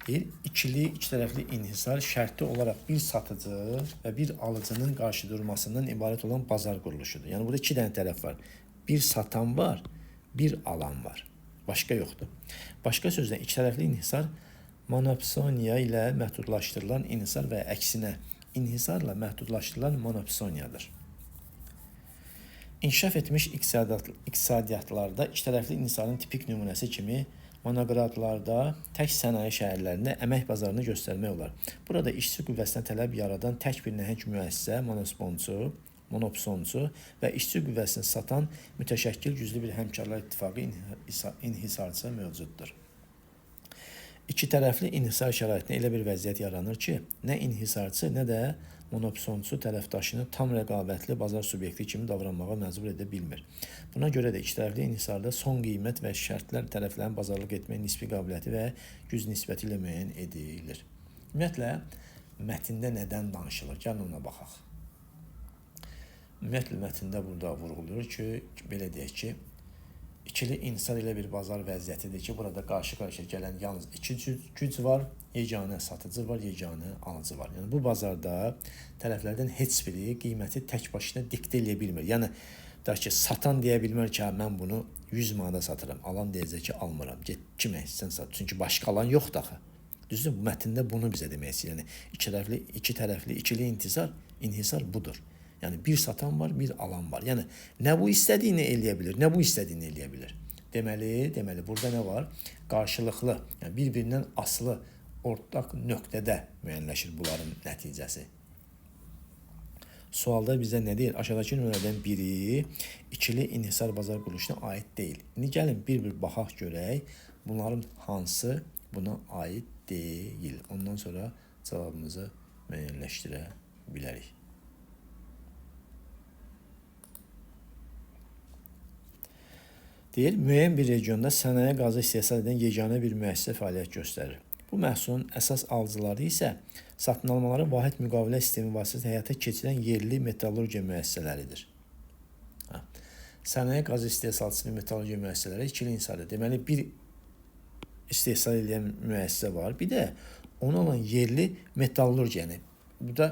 Deyir, iki tərəfli inhisar şərtli olaraq bir satıcı və bir alıcının qarşı durmasından ibarət olan bazar quruluşudur. Yəni, burada iki dənə tərəf var. Bir satan var, bir alan var. Başqa yoxdur. Başqa sözlə, iki tərəfli inhisar monopsoniya ilə məhdudlaşdırılan inhisar və əksinə inhisarla məhdudlaşdırılan monopsoniyadır. İnkişaf etmiş iqtisadiyyatlarda iki tərəfli inhisarın tipik nümunəsi kimi monoqratlarda tək sənaye şəhərlərində əmək bazarını göstərmək olar. Burada işçi qüvvəsinə tələb yaradan tək bir nəhəng müəssisə, monopsonçu və işçi qüvvəsini satan mütəşəkkil güclü bir həmkarlar ittifaqı inhisarçı mövcuddur. İki tərəfli inhisar şəraitində elə bir vəziyyət yaranır ki, nə inhisarçı, nə də monopsonçu tərəfdaşını tam rəqabətli bazar subyekti kimi davranmağa məcbur edə bilmir. Buna görə də iki tərəfli inhisarda son qiymət və şərtlər tərəflərin bazarlıq etmək nisbi qabiliyyəti və güc nisbəti ilə müəyyən edilir. Ümumiyyətlə, mətndə nədən danışılır? Gəlin ona baxaq. Ümumiyyətlə, mətndə burada vurğulur ki, belə deyək ki, ikili inhisar elə bir bazar vəziyyətidir ki, burada qarşı-qarşıya gələn yalnız iki güc var, yeganə satıcı var, yeganə alıcı var. Yəni, bu bazarda tərəflərdən heç biri qiyməti tək başına diktə eləyə bilmir. Yəni, deyək ki, satan deyə bilmir ki, mən bunu 100 manada satıram, alan deyəcək ki, almıram, get kimə istəyirsən sat. Çünki başqa alan yoxdur axı. Düzdür, bu mətndə bunu bizə demək istəyir. Yəni, iki tərəfli, ikili inhisar budur. Yəni, bir satan var, bir alan var. Yəni, nə bu istədiyini eləyə bilir, nə bu istədiyini eləyə bilir. Deməli, burada nə var? Qarşılıqlı, yəni bir-birindən asılı ortaq nöqtədə müəyyənləşir bunların nəticəsi. sualda bizə nə deyir? Aşağıdakı nümunələrdən biri ikili inhisar bazar quruluşuna aid deyil. İndi gəlin bir-bir baxaq görək. Bunların hansı buna aid deyil. Ondan sonra cavabımızı müəyyənləşdirə bilərik. Deyir, müəyyən bir regionda sənaye qazı istehsal edən yeganə bir müəssisə fəaliyyət göstərir. Bu məhsulun əsas alıcıları isə satın almaları vahid müqavilə sistemi vasitəsilə həyata keçirilən yerli metallurgiya müəssisələridir. Sənaye qazı istehsalçısı və metallurgiya müəssisələri ikili inhisardır. Deməli, bir istehsal edən müəssisə var, bir də ona olan yerli metallurgiya. Yəni, bu da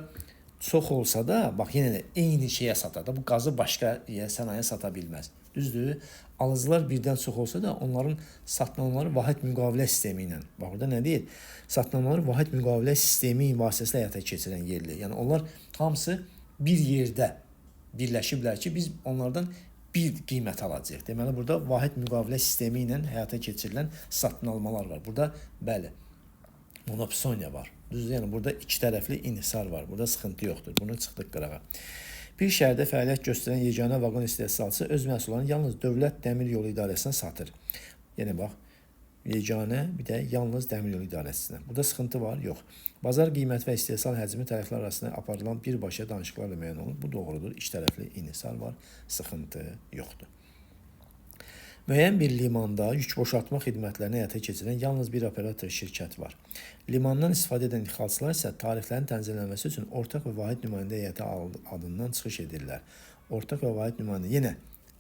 çox olsa da, bax, yenə də eyni şeyə satar da, bu qazı başqa sənaye sata bilməz. Düzdür, alıcılar birdən çox olsa da, onların satın almaları vahid müqavilə sistemi ilə. Bax, burada nə deyir? Satın almaları vahid müqavilə sistemi vasitəsilə həyata keçirilən yerli. Yəni, onlar hamısı bir yerdə birləşiblər ki, biz onlardan bir qiymət alacağıq. Deməli, burada vahid müqavilə sistemi ilə həyata keçirilən satın almalar var. Burada, bəli, monopsoniya var. Düzdür, yəni burada iki tərəfli inhisar var. Burada sıxıntı yoxdur. Bunu çıxdıq qırağa. Bir şəhərdə fəaliyyət göstərən yeganə vaqon istehsalçısı öz məhsullarını yalnız Dövlət Dəmir Yolu İdarəsinə satır. Yəni bax, yeganə bir də yalnız Dəmir Yolu İdarəsinə. Burada sıxıntı var? Yox. Bazar qiymət və istehsal həcmi tərəflər arasında aparılan birbaşa danışıqlarla müəyyən olunur. Bu doğrudur. İki tərəfli inhisar var. Sıxıntı yoxdur. Müəyyən bir limanda yük boşaltma xidmətlərini həyata keçirən yalnız bir operator şirkət var. Limandan istifadə edən ixalçılar isə tariflərin tənzimlənməsi üçün ortaq və vahid nümayəndə heyəti adından çıxış edirlər. Ortaq və vahid nümayəndə yenə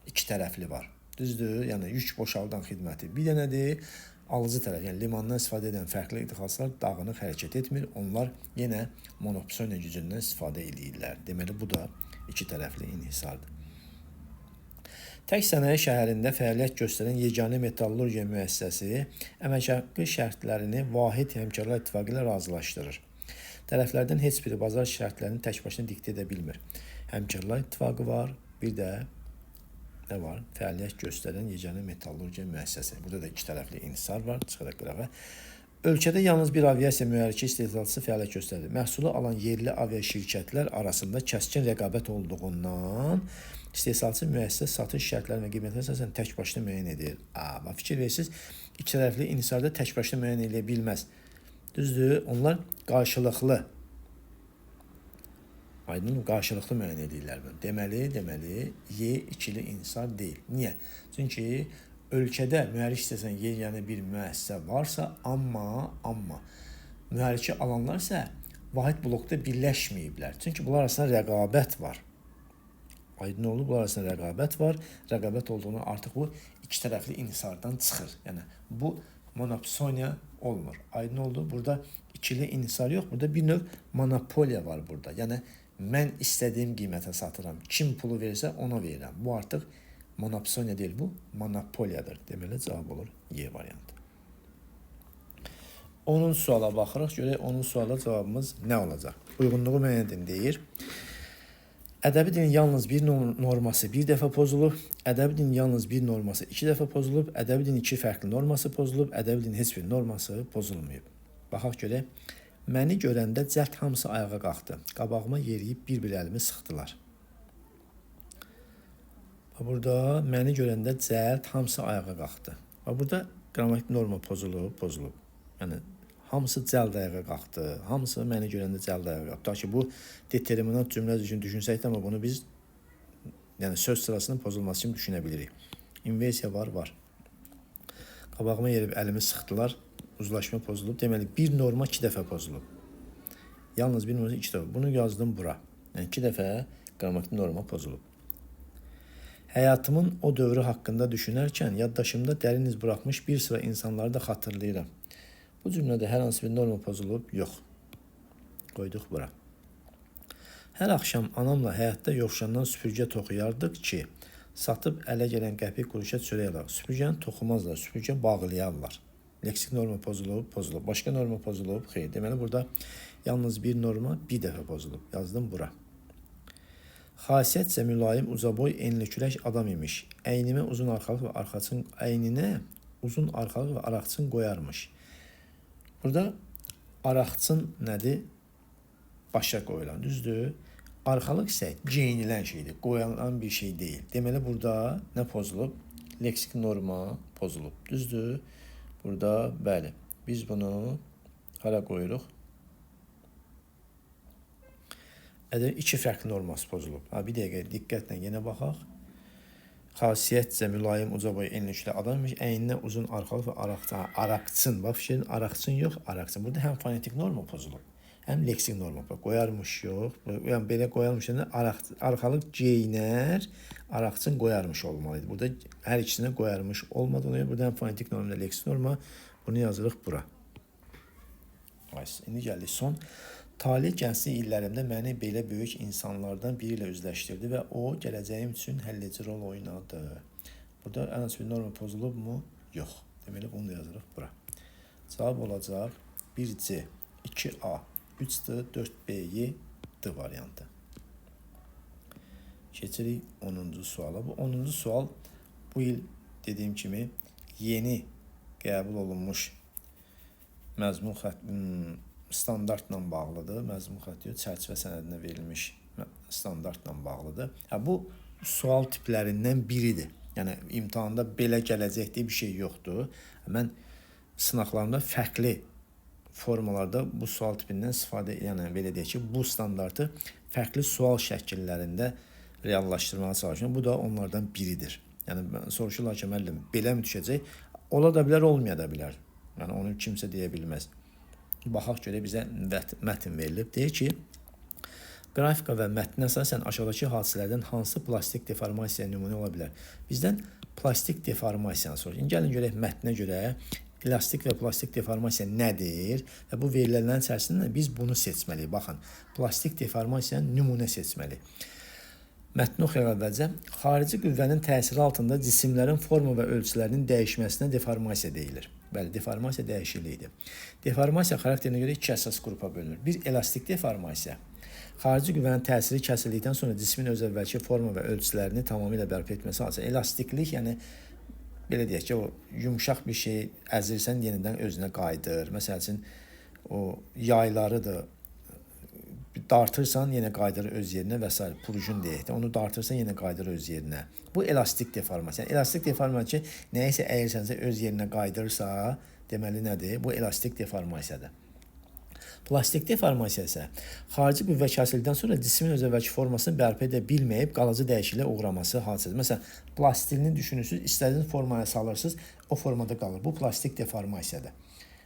iki tərəfli var. Düzdür? Yəni yük boşaldan xidməti bir dənədir. Alıcı tərəf, yəni limandan istifadə edən fərqli ixalçılar dağınıq hərəkət etmir. Onlar yenə monopsoniya gücündən istifadə edirlər. Deməli, bu da iki tərəfli inhisardır. Tək sənaye şəhərində fəaliyyət göstərən yeganə metallurgiya müəssisəsi əmək şərtlərini vahid həmkarlar ittifaqı ilə razılaşdırır. Tərəflərdən heç biri bazar şərtlərini tək başına diktə edə bilmir. Həmkarlar ittifaqı var, bir də nə var? Fəaliyyət göstərən yeganə metallurgiya müəssisəsi. Burada da iki tərəfli inhisar var, çıxaraq qırağa. Ölkədə yalnız bir aviasiya mühərriki istehsalçısı fəaliyyət göstərir. Məhsulu alan yerli aviaşirkətlər arasında kəskin rəqabət olduğundan istehsalçı müəssisə satış şərtləri və qiymətləri əsasən tək başına müəyyən edir. Fikir verirsiniz, iki tərəfli inhisarda tək başına müəyyən edə bilməz. Düzdür, onlar qarşılıqlı. Aydın, qarşılıqlı müəyyən edirlər. Deməli, ikili inhisar deyil. Niyə? Çünki ölkədə mühərrik istəsən yeganə bir müəssisə varsa, amma mühərriki alanlar isə vahid blokda birləşməyiblər. Çünki bunlar arasında rəqabət var. Aydın oldu, bunlar arasında rəqabət var. Rəqabət olduğunu artıq bu iki tərəfli inhisardan çıxır. Yəni, bu monopsoniya olmur. Aydın oldu, burada ikili inhisar yox, burada bir növ monopoliya var burada. Yəni, mən istədiyim qiymətə satıram. Kim pulu verirsə ona verirəm. Bu artıq monopsoniya deyil, bu monopoliyadır. Deməli, cavab olur Y variantı. 10. suala baxırıq, görək 10. suala cavabımız nə olacaq? Uyğunluğu müəyyən deyir. Ədəbi dilin yalnız bir norması bir dəfə pozulub, ədəbi dilin yalnız bir norması iki dəfə pozulub, ədəbi dilin iki fərqli norması pozulub, ədəbi dilin heç bir norması pozulmayıb. Baxaq görək. Məni görəndə cəld hamısı ayağa qalxdı. Qabağıma yeriyib bir-bir əlimi sıxdılar. Burada məni görəndə cəld hamısı ayağa qalxdı. Burada qrammatik norma pozulub. Yəni, hamısı cəld ayağa qalxdı. Hamısı məni görəndə cəld ayağa qalxdı. Ta ki, bu determinant cümlə üçün düşünsək də, amma bunu biz söz sırasının pozulması kimi düşünə bilirik. İnversiya var. Qabağıma yerib əlimi sıxdılar. Uzlaşma pozulub. Deməli, bir norma iki dəfə pozulub. Yalnız bir norma iki dəfə. Bunu yazdım bura. Yəni, iki dəfə qrammatik norma pozulub. Həyatımın o dövrü haqqında düşünərkən yaddaşımda dərin iz buraxmış bir sıra insanları da xatırlayıram. Bu cümlədə hər hansı bir norma pozulub? Yox. Qoyduq bura. Hər axşam anamla həyatda yovşandan süpürgə toxuyardıq ki, satıb ələ gələn qəpik quruşa çörək alaq. Süpürgəni toxumazlar, süpürgə bağlayarlar. Leksik norma pozulub. Başqa norma pozulub? Xeyr. Deməli, burada yalnız bir norma bir dəfə pozulub. Yazdım bura. Xasiyyətcə mülayim, ucaboy, enlikürək adam imiş. Əynimə uzun arxalıq və araqçın qoyarmış. Burada araqçın nədir? Başa qoyulan, düzdür? Arxalıq isə geyinilən şeydir, qoyulan bir şey deyil. Deməli burada nə pozulub? Leksik norma pozulub. Düzdür? Burada bəli. Biz bunu hara qoyuruq? İki fərqli norması pozulub. Bir dəqiqə diqqətlə yenə baxaq. Xasiyyətcə mülayim uca boy enlikli adammış. Əyninə uzun arxalıq və araqçın. Bax fikrin araqçın yox, araqçın. Burada həm fonetik norma pozulub, həm leksik norma. Qoyarmış yox. Yəni belə qoyarmış. Arxalıq geyinər, araqçın qoyarmış olmalıydı. Burada hər ikisini qoyarmış olmadı. Burada həm fonetik norma, həm leksik norma. Bunu yazırıq bura. İndi gəldik son. Talih gənclik illərimdə məni belə böyük insanlardan biri ilə üzləşdirdi və o gələcəyim üçün həlledici rol oynadı. Burada ən az bir norma pozulub mu? Yox. Deməli bunu da yazırıq bura. Cavab olacaq 1C, 2A, 3D, 4B'yi D variantı. Keçirik 10-cu suala. Bu 10-cu sual bu il dediyim kimi yeni qəbul olunmuş məzmun standartla bağlıdır. Məzmun xətti çərçivə sənədinə verilmiş standartla bağlıdır. Bu sual tiplərindən biridir. Yəni imtahanda belə gələcək deyə bir şey yoxdur. Mən sınaqlarımda fərqli formalarda bu sual tipindən istifadə, yəni belə deyək ki, bu standartı fərqli sual şəkillərində reallaşdırmağa çalışıyorum. Bu da onlardan biridir. Yəni soruşurlar ki, müəllim, belə mi düşəcək? Ola da bilər, olmaya da bilər. Yəni onu kimsə deyə bilməz. Baxaq görə bizə mətn verilib. Deyir ki, qrafika və mətnə əsasən aşağıdakı hadisələrdən hansı plastik deformasiya nümunə ola bilər? Bizdən plastik deformasiyanı soruşur. İndi gəlin görək mətnə görə elastik və plastik deformasiya nədir? Və bu verilənlərin içərisində biz bunu seçməliyik. Baxın, plastik deformasiyanın nümunə seçməliyik. Mətni oxuyaq əvvəlcə. Xarici qüvvənin təsiri altında cisimlərin forma və ölçülərinin dəyişməsinə deformasiya deyilir. Bəli, deformasiya dəyişikliyidir. Deformasiya xarakterinə görə iki əsas qrupa bölünür. Bir, elastik deformasiya. Xarici qüvvənin təsiri kəsildikdən sonra cismin öz əvvəlki forma və ölçülərini tamamilə bərpa etməsi halında. Elastiklik, yəni belə deyək ki, o yumşaq bir şey əzirsən, yenidən özünə qayıdır. Məsəl üçün, o yayları da dartırsan, yenə qayıdır öz yerinə və s. Prujin deyək də, onu dartırsan, yenə qayıdır öz yerinə. Bu elastik deformasiya. Yəni, elastik deformasiya ki, nəyisə əyirsənsə öz yerinə qayıdırsa, deməli nədir? Bu elastik deformasiyadır. Plastik deformasiya isə xarici qüvvə kəsildikdən sonra cismin öz əvvəlki formasını bərpa edə bilməyib qalıcı dəyişikliyə uğraması hadisədir. Məsələn, plastilini düşünürsünüz, istədiyiniz formaya salırsınız, o formada qalır. Bu plastik deformasiyadır.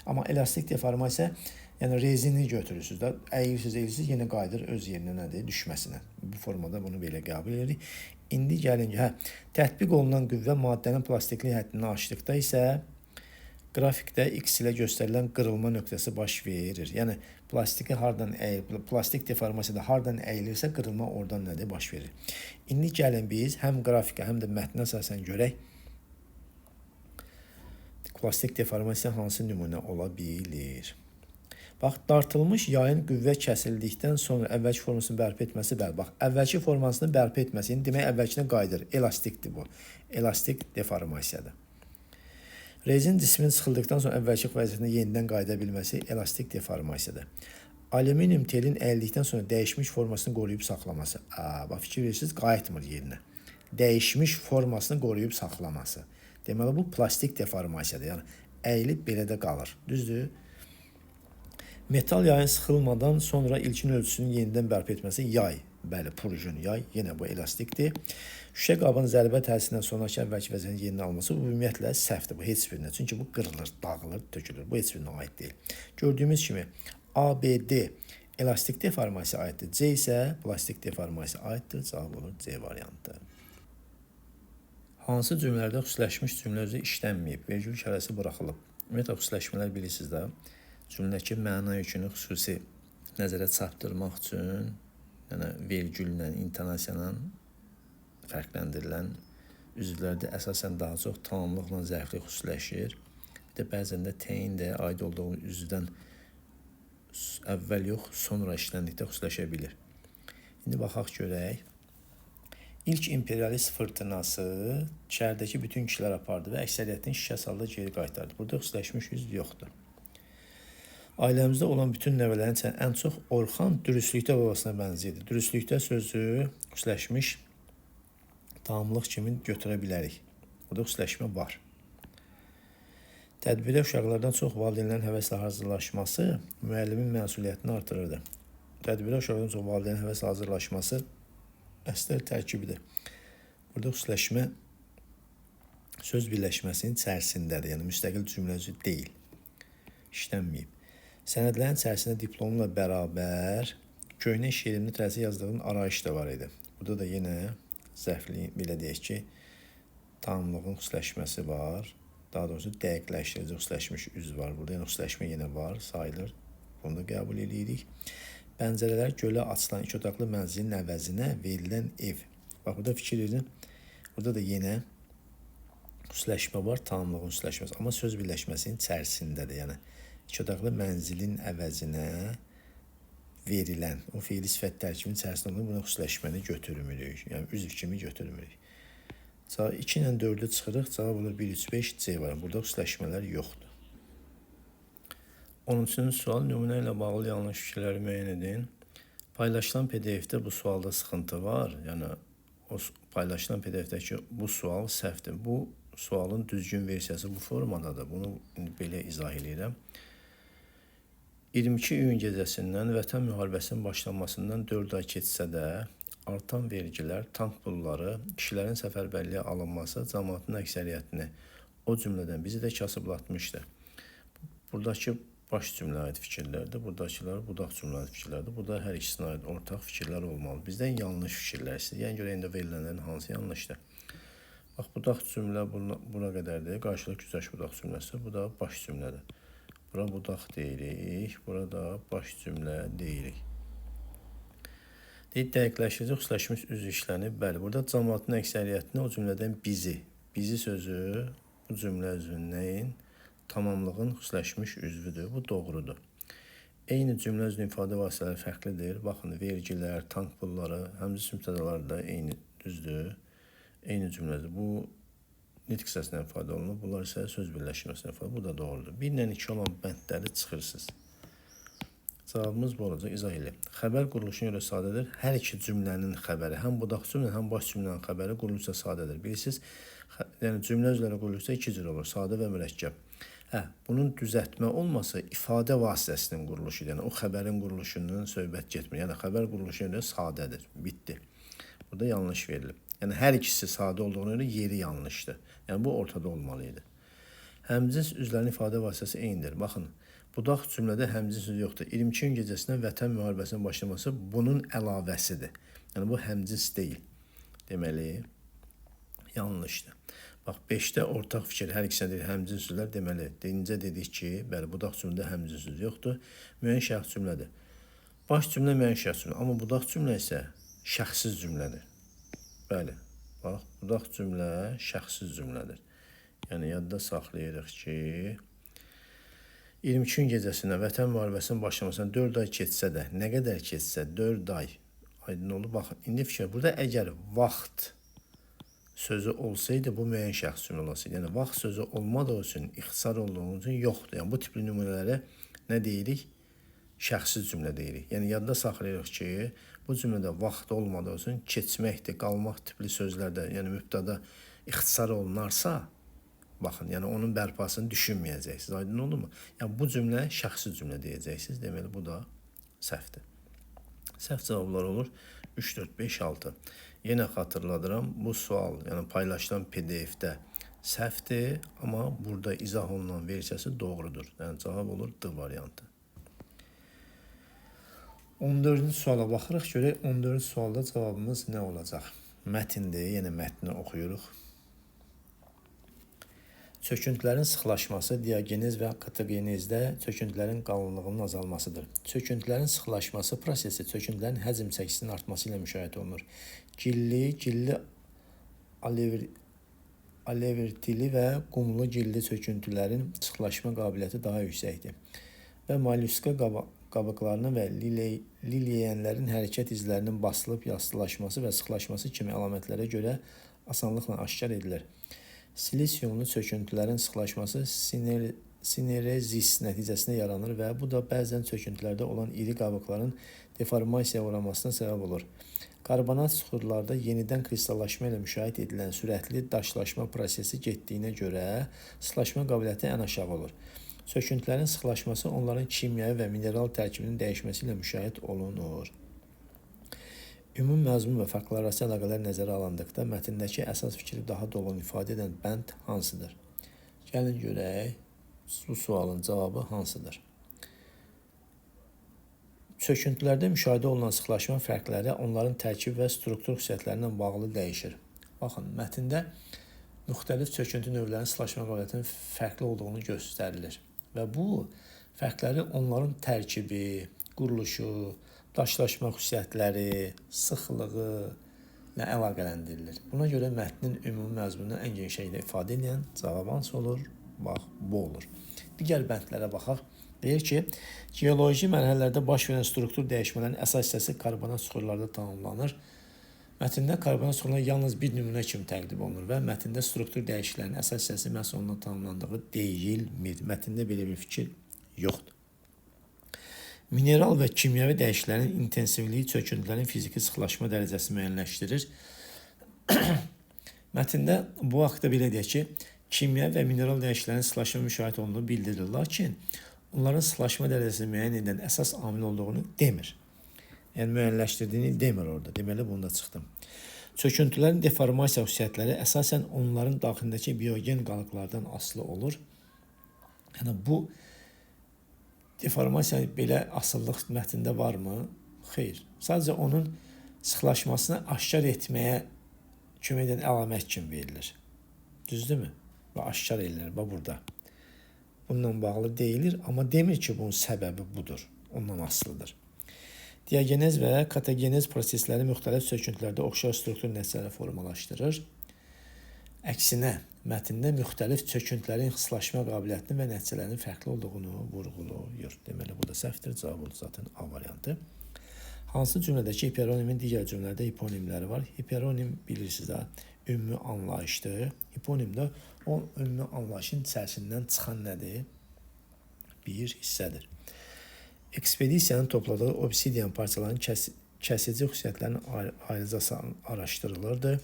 Amma elastik deformasiya, yəni rezini götürürsünüz də, əyirsiniz, yenə qayıdır öz yerinə nədir? Düşməsinə. Bu formada bunu belə qəbul edirik. İndi gəlin ki, tətbiq olunan qüvvə maddənin plastiklik həddini aşdıqda isə qrafikdə X ilə göstərilən qırılma nöqtəsi baş verir. Yəni plastik deformasiyada hardan əyilirsə qırılma oradan nədir? Baş verir. İndi gəlin biz həm qrafikə, həm də mətnə əsasən görək. Plastik deformasiya hansı nümunə ola bilir? Bax, dartılmış yayın qüvvə kəsildikdən sonra əvvəlki formasını bərpa etməsi, bəli, bax, əvvəlki formasını bərpa etməsi, demək əvvəlkinə qayıdır. Elastikdir bu. Elastik deformasiyadır. Rezin cismin sıxıldıqdan sonra əvvəlki vəziyyətinə yenidən qayıda bilməsi elastik deformasiyadır. Alüminium telin əyildikdən sonra dəyişmiş formasını qoruyub saxlaması. Bax, fikir verirsiniz, qayıtmır yerinə. Dəyişmiş formasını qoruyub saxlaması. Deməli, bu plastik deformasiyadır. Yəni, əyilib belə də qalır. Düzdür? Metal yayın sıxılmadan sonra ilkin ölçüsünün yenidən bərpa etməsi yay. Bəli, prujin yay. Yenə bu elastikdir. Şüşə qabının zərbə təsirindən sonraki əvvəlki vəziyyətin yerinə alması ümumiyyətlə səhvdir. Bu heç birinə. Çünki bu qırılır, dağılır, tökülür. Bu heç birinə aid deyil. Gördüyümüz kimi ABD elastik deformasiya aiddir. C isə plastik deformasiya aiddir. Cavab olur C variantı. Hansı cümlələrdə xüsusiləşmiş cümlə özü işlənməyib? Vergül kərəsi buraxılıb. Ümumiyyətlə, xüsusiləşmələr bilirsiniz də. Cümlədəki məna yükünü xüsusi nəzərə çarpdırmaq üçün, yəni vergüllə, intonasiya fərqləndirilən üzvlərdə əsasən daha çox tamamlıqla zərflik xüsusiləşir. Bir də bəzən də təyin də aid olduğu üzvdən əvvəl yox, sonra işləndikdə xüsusiləşə bilir. İndi baxaq görək. İlk imperialist fırtınası şəhərdəki bütün kişilər apardı və əksəriyyətini şişə salda geri qaytardı. Burada xüsusiləşmiş üzv yoxdur. Ailəmizdə olan bütün nəvələrin içində ən çox Orxan dürüstlükdə babasına bənzəyirdi. Dürüstlükdə sözü xüsləşmiş tamamlıq kimi götürə bilərik. Burada xüsləşmə var. Tədbirdə uşaqlardan çox valideynlərin həvəslə hazırlaşması müəllimin məsuliyyətini artırırdı. Tədbirdə uşaqlardan çox valideynlərin həvəslə hazırlaşması əslər tərkibidir. Burada xüsləşmə söz birləşməsinin içərisindədir. Yəni müstəqil cümlə üzrü deyil. İşlənməyib. Sənədlərin içərisində diplomla bərabər köhnə iş yerində təhsil yazdığının arayış da var idi. Burada da yenə zəfli, belə deyək ki, tamamlığın xüsləşməsi var. Daha doğrusu dəqiqləşdirici xüsləşmiş üz var. Burada yəni xüsləşmə yenə var, sayılır. Bunu da qəbul edirik. Pəncərələr gölə açılan 2 otaqlı mənzilin əvəzinə verilən ev. Bax, burada fikir edin. Burada da yenə xüsləşmə var, tamamlığın xüsləşməsi. Amma söz birləşməsinin içərisindədir. Yəni 2 otaqlı mənzilin əvəzinə verilən o fiili sifət tərkibinin içərisində olur. Buna xüsləşməni götürmürük. Yəni üzv kimi götürmürük. 2 ilə 4-ü çıxırıq, cavab olur 1, 3, 5, C var. Burada xüsləşmələr yoxdur. 13-cü sual, nümunə ilə bağlı yanlış fikirləri müəyyən edin. Paylaşılan PDF-də bu sualda sıxıntı var. Yəni, o paylaşılan PDF-dəki bu sual səhvdir. Bu sualın düzgün versiyası bu formadadır. Bunu belə izah edirəm. 22 iyun gecəsindən Vətən müharibəsinin başlanmasından 4 ay keçsə də, artan vergilər, tank pulları, kişilərin səfərbərliyə alınması cəmaatın əksəriyyətini, o cümlədən bizi də kasıblatmışdı. Buradakı baş cümlə aid fikirlərdir, buradakılar budaq cümlə aid fikirlərdir. Burada hər ikisinə aid ortaq fikirlər olmalı. Bizdən yanlış fikirlər istəyir. Yəni görə verilənlərin hansı yanlışdır? Bax, budaq cümlə bura qədərdir. Qarşılıq güzəşt budaq cümləsi. Bu da baş cümlədir. Bura budaq deyirik, burada baş cümlə deyirik. Dəqiqləşdirici xüsləşmiş üzv işlənib. Bəli, burada cəmaatın əksəriyyətini, o cümlədən bizi sözü bu cümlə üzvünün tamamlığın xüsləşmiş üzvüdür. Bu doğrudur. Eyni cümlə üzvünün ifadə vasitələri fərqlidir. Baxın, vergilər, tank pulları, həmzə mübtədaları da eyni düzdür. Eyni cümlədir. Bu nitq hissəsindən ifadə olunur. Bunlar isə söz birləşməsindən ifadə. Bu da doğrudur. 1 ilə 2 olan bəndləri çıxırsınız. Cavabımız bu olacaq, izah edin. Xəbər quruluşuna görə sadədir. Hər iki cümlənin xəbəri, həm budaq cümlə, həm baş cümlənin xəbəri quruluşca sadədir. Bilirsiniz, yəni cümlə üzrə quruluşda 2 cür olur, sadə və mürəkkəb. Bunun düzəltmə olması ifadə vasitəsinin quruluşudur. Yəni o xəbərin quruluşundan söhbət getmir. Yəni xəbər quruluşuna görə sadədir. Bitdi. Burada yanlış verilib. Yəni hər ikisi sadə olduğuna görə yeri yanlışdır. Yəni bu ortada olmalıydı. Həmcins üzvlərin ifadə vasitəsi eynidir. Baxın, budaq cümlədə həmcins söz yoxdur. 22 gün gecəsindən Vətən müharibəsinin başlaması bunun əlavəsidir. Yəni bu həmcins deyil. Deməli, yanlışdır. Bax, 5-də ortaq fikir hər ikisinə deyil, həmcins sözlər deməli. Deyincə dedik ki, bəli, budaq cümlədə həmcins söz yoxdur. Müəyyən şəxs cümlədir. Baş cümlə müəyyən şəxs cümlə, amma budaq cümlə isə şəxsiz cümlədir. Bəli, bax, budaq cümlə şəxsiz cümlədir. Yəni, yadda saxlayırıq ki, 22 gün gecəsində Vətən müharibəsinin başlamasına 4 ay keçsə də, nə qədər keçsə 4 ay, aydın oldu. Baxın, indi fikir, burada əgər vaxt sözü olsaydı, bu müəyyən şəxs cümlə olasıydı. Yəni, vaxt sözü olmadığı üçün, ixtisar olduğu üçün yoxdur. Yəni, bu tipli nümunələrə nə deyirik? Şəxsiz cümlə deyirik. Yəni, yadda saxlayırıq ki, bu cümlədə vaxt olmadığı üçün keçməkdir, qalmaq tipli sözlərdə, yəni mübtəda ixtisar olunarsa, baxın, yəni onun bərpasını düşünməyəcəksiniz. Aydın oldu mu? Yəni, bu cümlə şəxsiz cümlə deyəcəksiniz. Deməli, bu da səhvdir. Səhv cavablar olur 3, 4, 5, 6. Yenə xatırladıram, bu sual, yəni paylaşılan PDF-də səhvdir, amma burada izah olunan versiyası doğrudur. Yəni, cavab olur D variantı. 14-cü suala baxırıq, görək 14-cü sualda cavabımız nə olacaq? Mətindir, yenə mətni oxuyuruq. Çöküntülərin sıxlaşması diagenez və katogenezdə çöküntülərin qalınlığının azalmasıdır. Çöküntülərin sıxlaşması prosesi çöküntülərin həcm çəkisinin artması ilə müşahidə olunur. Gilli, alevertili və qumlu gilli çöküntülərin sıxlaşma qabiliyyəti daha yüksəkdir. Və mollyuska qabıqlarının və liliyənlərin hərəkət izlərinin basılıb yastılaşması və sıxlaşması kimi əlamətlərə görə asanlıqla aşkar edilir. Silisiumlu çöküntülərin sıxlaşması sinerezis nəticəsində yaranır və bu da bəzən çöküntülərdə olan iri qabıqların deformasiyaya uğramasına səbəb olur. Karbonat suxurlarda yenidən kristallaşma ilə müşahidə edilən sürətli daşlaşma prosesi getdiyinə görə sıxlaşma qabiliyyəti ən aşağı olur. Çöküntülərin sıxlaşması onların kimyəvi və mineral tərkibinin dəyişməsi ilə müşahidə olunur. Ümumi məzmun və faktlar arası əlaqələr nəzərə alındıqda mətndəki əsas fikri daha dolğun ifadə edən bənd hansıdır? Gəlin görək, bu sualın cavabı hansıdır? Çöküntülərdə müşahidə olunan sıxlaşma fərqləri onların tərkib və struktur xüsusiyyətlərindən bağlı dəyişir. Baxın, mətndə müxtəlif çöküntü növlərinin sıxlaşma qabiliyyətinin fərqli olduğunu göstərilir. Və bu fərqləri onların tərkibi, quruluşu, daşlaşma xüsusiyyətləri, sıxlığı ilə əlaqələndirilir. Buna görə mətnin ümumi məzmununu ən geniş şəkildə ifadə edən cavab hansı olur? Bax, bu olur. Digər bəndlərə baxaq. Deyir ki, geoloji mərhələlərdə baş verən struktur dəyişmələrin əsas hissəsi karbonat suxurlarda tamamlanır. Mətndə karbonat suxurları yalnız bir nümunə kimi təqdim olunur və mətndə struktur dəyişikliklərinin əsas hissəsi məhz onunla tamamlandığı deyilmir. Mətndə belə bir fikir yoxdur. Mineral və kimyəvi dəyişikliklərin intensivliyi çöküntülərin fiziki sıxlaşma dərəcəsi müəyyənləşdirir. Mətndə bu haqda belə deyək ki, kimyəvi və mineral dəyişikliklərin sıxlaşma müşahidə olunduğu bildirilir, lakin onların sıxlaşma dərəcəsini müəyyən edən əsas amil olduğunu demir. Yəni müəyyənləşdirdiyini demir orada. Deməli, bunda çıxdım. Çöküntülərin deformasiya xüsusiyyətləri əsasən onların daxilindəki biogen qalıqlardan asılı olur. Yəni bu deformasiya belə asıllıq mətndə varmı? Xeyr. Sadəcə onun sıxlaşmasını aşkar etməyə kömək edən əlamət kimi verilir. Düzdürmü? Və aşkar edilir. Bax burada. Bununla bağlı deyilir, amma demir ki, bunun səbəbi budur. Ondan asılıdır. Diagenez və katagenez prosesləri müxtəlif çöküntülərdə oxşar struktur nəticələri formalaşdırır. Əksinə, mətndə müxtəlif çöküntülərin sıxlaşma qabiliyyətinin və nəticələrinin fərqli olduğunu vurğulayır. Deməli, burada səhvdir, cavab oldu zaten A variantı. Hansı cümlədəki hiperonimin digər cümlələrdə hiponimləri var? Hiperonim bilirsiniz də, ümumi anlayışdır. Hiponim də o ümumi anlayışın içərisindən çıxan nədir? Bir hissədir. Ekspedisiyanın topladığı obsidian parçalarının kəsici xüsusiyyətlərinin ayrıca araşdırılırdı.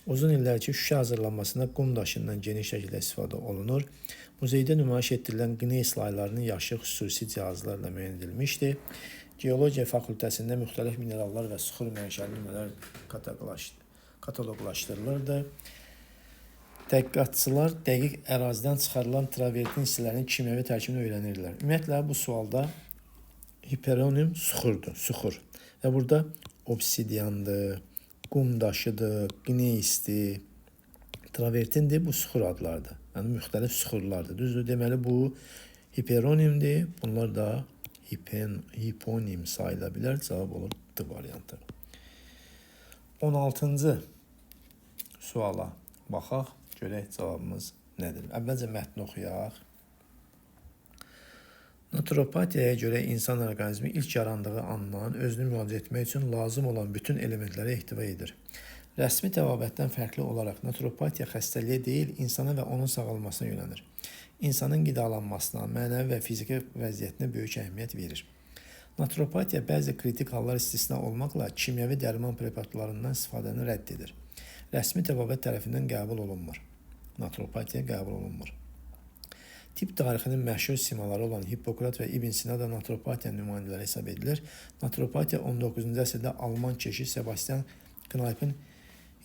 Uzun illər ki, şüşə hazırlanmasında qum daşından geniş şəkildə istifadə olunur. Muzeydə nümayiş etdirilən qneys laylarının yaşı xüsusi cihazlarla müəyyən edilmişdir. Geologiya fakültəsində müxtəlif minerallar və sıxır mənşəli nümunələr kataloqlaşdırılırdı. Tədqiqatçılar dəqiq ərazidən çıxarılan travertin hissələrinin kimyəvi tərkibini öyrənirdilər. Ümumiyyətlə, bu sualda hiperonim suxur. Və burada obsidiyandır, qum daşıdır, qneysdir, travertindir, bu suxur adlardır. Yəni, müxtəlif suxurlardır. Düzdür, deməli, bu hiperonimdir. Bunlar da hiponim sayıla bilər. Cavab olur D variantı. 16-cı suala baxaq, görək cavabımız nədir? Əvvəlcə mətni oxuyaq. Naturopatiyaya görə insan orqanizmi ilk yarandığı andan özünü müalicə etmək üçün lazım olan bütün elementlərə ehtiva edir. Rəsmi təbabətdən fərqli olaraq naturopatiya xəstəliyə deyil, insana və onun sağalmasına yönənir. İnsanın qidalanmasına, mənəvi və fiziki vəziyyətinə böyük əhəmiyyət verir. Naturopatiya bəzi kritik hallar istisna olmaqla kimyəvi dərman preparatlarından istifadəni rədd edir. Rəsmi təbabət tərəfindən qəbul olunmur. Naturopatiya qəbul olunmur. Tip tarixinin məşhur simaları olan Hippokrat və İbn Sina da naturopatiya nümayəndələri hesab edilir. Naturopatiya 19-cu əsrdə Alman keşiş Sebastian Kneipp'in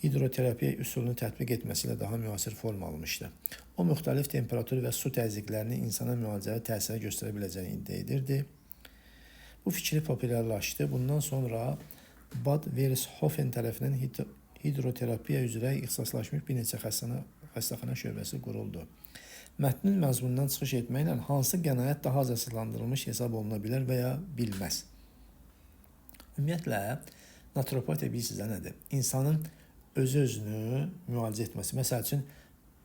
hidroterapiya üsulunu tətbiq etməsi ilə daha müasir form almışdı. O, müxtəlif temperatur və su təzyiqlərini insana müalicəyə təsirə göstərə biləcəyini iddia edirdi. Bu fikri populyarlaşdı. Bundan sonra Bad Vershofen tərəfindən hidroterapiya üzrə ixtisaslaşmış bir neçə xəstəxana şöbəsi quruldu. Mətnin məzmunundan çıxış etməklə hansı qənaət daha az əsaslandırılmış hesab oluna bilər və ya bilməz? Ümumiyyətlə, naturopatiya bilirsiniz nədir? İnsanın öz-özünü müalicə etməsi. Məsəl üçün,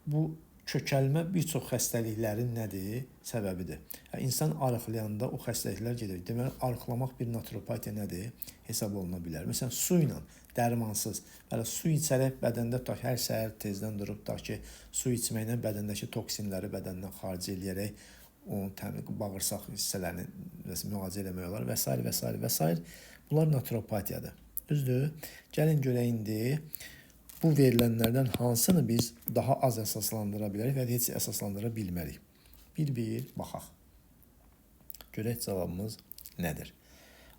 bu kökəlmə bir çox xəstəliklərin nədir? Səbəbidir. İnsan arıqlayanda o xəstəliklər gedir. Deməli, arıqlamaq bir naturopatiya nədir? Hesab oluna bilər. Məsələn, su ilə, dərmansız. Belə su içərək bədəndə hər səhər tezdən durub ki, su içməklə bədəndəki toksinləri bədəndən xaric eləyərək onun bağırsaq hissələrini müalicə eləmək olar və s. və s. və s. Bunlar naturopatiyadır. Düzdür? Gəlin görək indi bu verilənlərdən hansını biz daha az əsaslandıra bilərik və heç əsaslandıra bilmərik. Bir baxaq. Görək cavabımız nədir?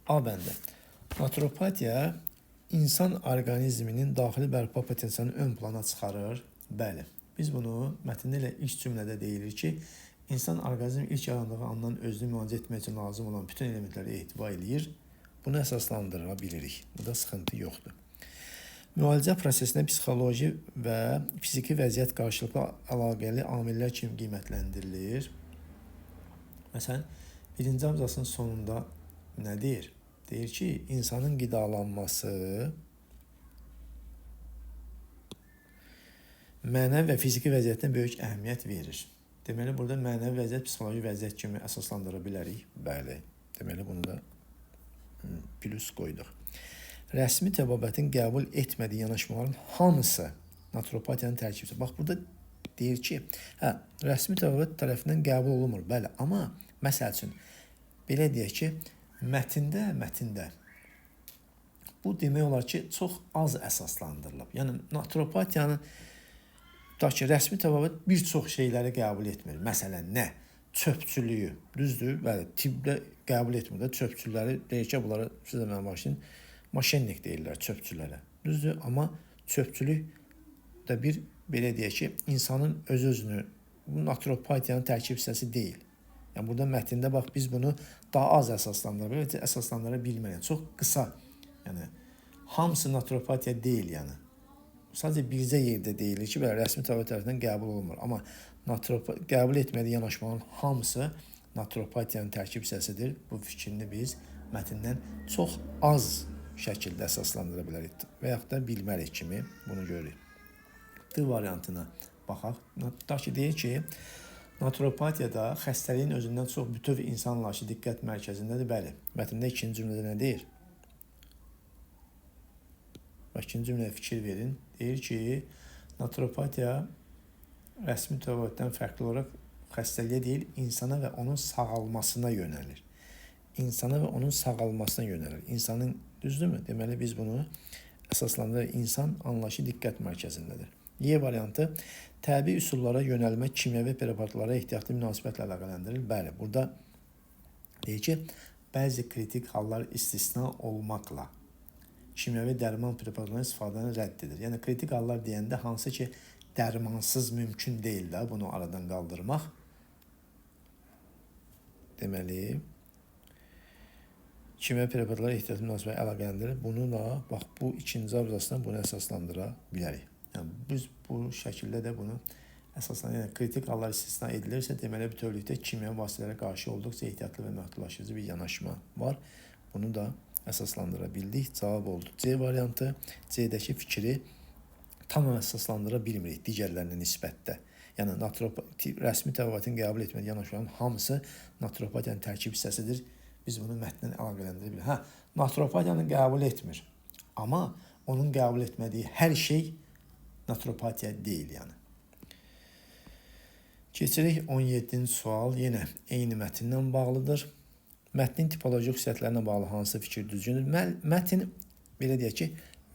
A bəndə. Naturopatiya insan orqanizminin daxili bərpa potensialını ön plana çıxarır. Bəli. Biz bunu mətndə ilə ilk cümlədə deyilir ki, insan orqanizmi ilk yarandığı andan özünü müalicə etmək üçün lazım olan bütün elementləri ehtiva eləyir. Bunu əsaslandıra bilirik. Burada sıxıntı yoxdur. Müalicə prosesinə psixoloji və fiziki vəziyyət qarşılıqlı əlaqəli amillər kimi qiymətləndirilir. Məsələn, birinci abzasın sonunda nə deyir? Deyir ki, insanın qidalanması mənəvi və fiziki vəziyyətinə böyük əhəmiyyət verir. Deməli, burada mənəvi vəziyyət, psixoloji vəziyyət kimi əsaslandıra bilərik. Bəli. Deməli, bunu da plus qoyduq. Rəsmi təbabətin qəbul etmədiyi yanaşmaların hamısı naturopatiyanın tərkibçisi. Bax, burada deyir ki, rəsmi təbabət tərəfindən qəbul olunmur. Bəli, amma məsəl üçün, belə deyək ki, mətndə bu demək olar ki, çox az əsaslandırılıb. Yəni, naturopatiyanın rəsmi təbabət bir çox şeyləri qəbul etmir. Məsələn, nə? Çöpçülüyü, düzdür? Bəli, tibbdə qəbul etmir də çöpçüləri, deyir ki, bunlara sizə mənə başlayın, maşennik deyirlər çöpçülərə. Düzdür? Amma çöpçülük də bir, belə deyək ki, insanın öz-özünü, bu naturopatiyanın tərkib hissəsi deyil. Yəni, burada mətndə bax, biz bunu daha az əsaslandıra bilməyək. Çox qısa, yəni, hamısı naturopatiya deyil, yəni. Sadəcə bircə yerdə deyilir ki, belə rəsmi təbabət tərəfindən qəbul olunmur. Amma qəbul etmədiyi yanaşmanın hamısı naturopatiyanın tərkib hissəsidir. Bu fikrini biz mətndən çox az şəkildə əsaslandıra bilərik və yaxud da bilmərik kimi bunu görürük. D variantına baxaq. Tutaq ki, deyir ki, naturopatiyada xəstəliyin özündən çox bütöv insanlar ki, diqqət mərkəzindədir. Bəli, mətndə ikinci cümlədə nə deyir? İkinci cümləyə fikir verin. Deyir ki, naturopatiya rəsmi təbabətdən fərqli olaraq xəstəliyə deyil, insana və onun sağalmasına yönəlir. İnsana və onun sağalmasına yönəlir. İnsanın, düzdürmü? Deməli, biz bunu əsaslandırırıq. İnsan anlayışı diqqət mərkəzindədir. Y variantı, təbii üsullara yönəlmə kimyəvi preparatlara ehtiyatlı münasibətlə əlaqələndirir. Bəli, burada deyir ki, bəzi kritik hallar istisna olmaqla kimyəvi dərman preparatlarından istifadəni rədd edir. Yəni, kritik hallar deyəndə hansı ki, dərmansız mümkün deyil də bunu aradan qaldırmaq. Deməli, kimyəvi preparatlara ehtiyatlı münasibətlə əlaqələndirir. Bunu da, bax, bu ikinci abzasdan bunu əsaslandıra bilərik. Yəni, biz bu şəkildə də bunu əsaslandıra, yəni, kritik hallar istisna edilirsə, deməli, bütövlükdə kimyəvi vasitələrə qarşı olduqca ehtiyatlı və məhdudlaşdırıcı bir yanaşma var. Bunu da əsaslandıra bildik. Cavab oldu C variantı. C-dəki fikri tam əsaslandıra bilmirik digərlərinə nisbətdə. Yəni, rəsmi təbabətin qəbul etmədiyi yanaşmaların hamısı naturopatiyanın tərkib hissəsidir. Biz bunu mətndən əlaqələndirə bilirik. Naturopatiyanı qəbul etmir. Amma onun qəbul etmədiyi hər şey naturopatiya deyil, yəni. Keçirik 17-ci sual. Yenə eyni mətindən bağlıdır. Mətnin tipoloji xüsusiyyətlərinə bağlı hansı fikir düzgündür? Mətin, belə deyək ki,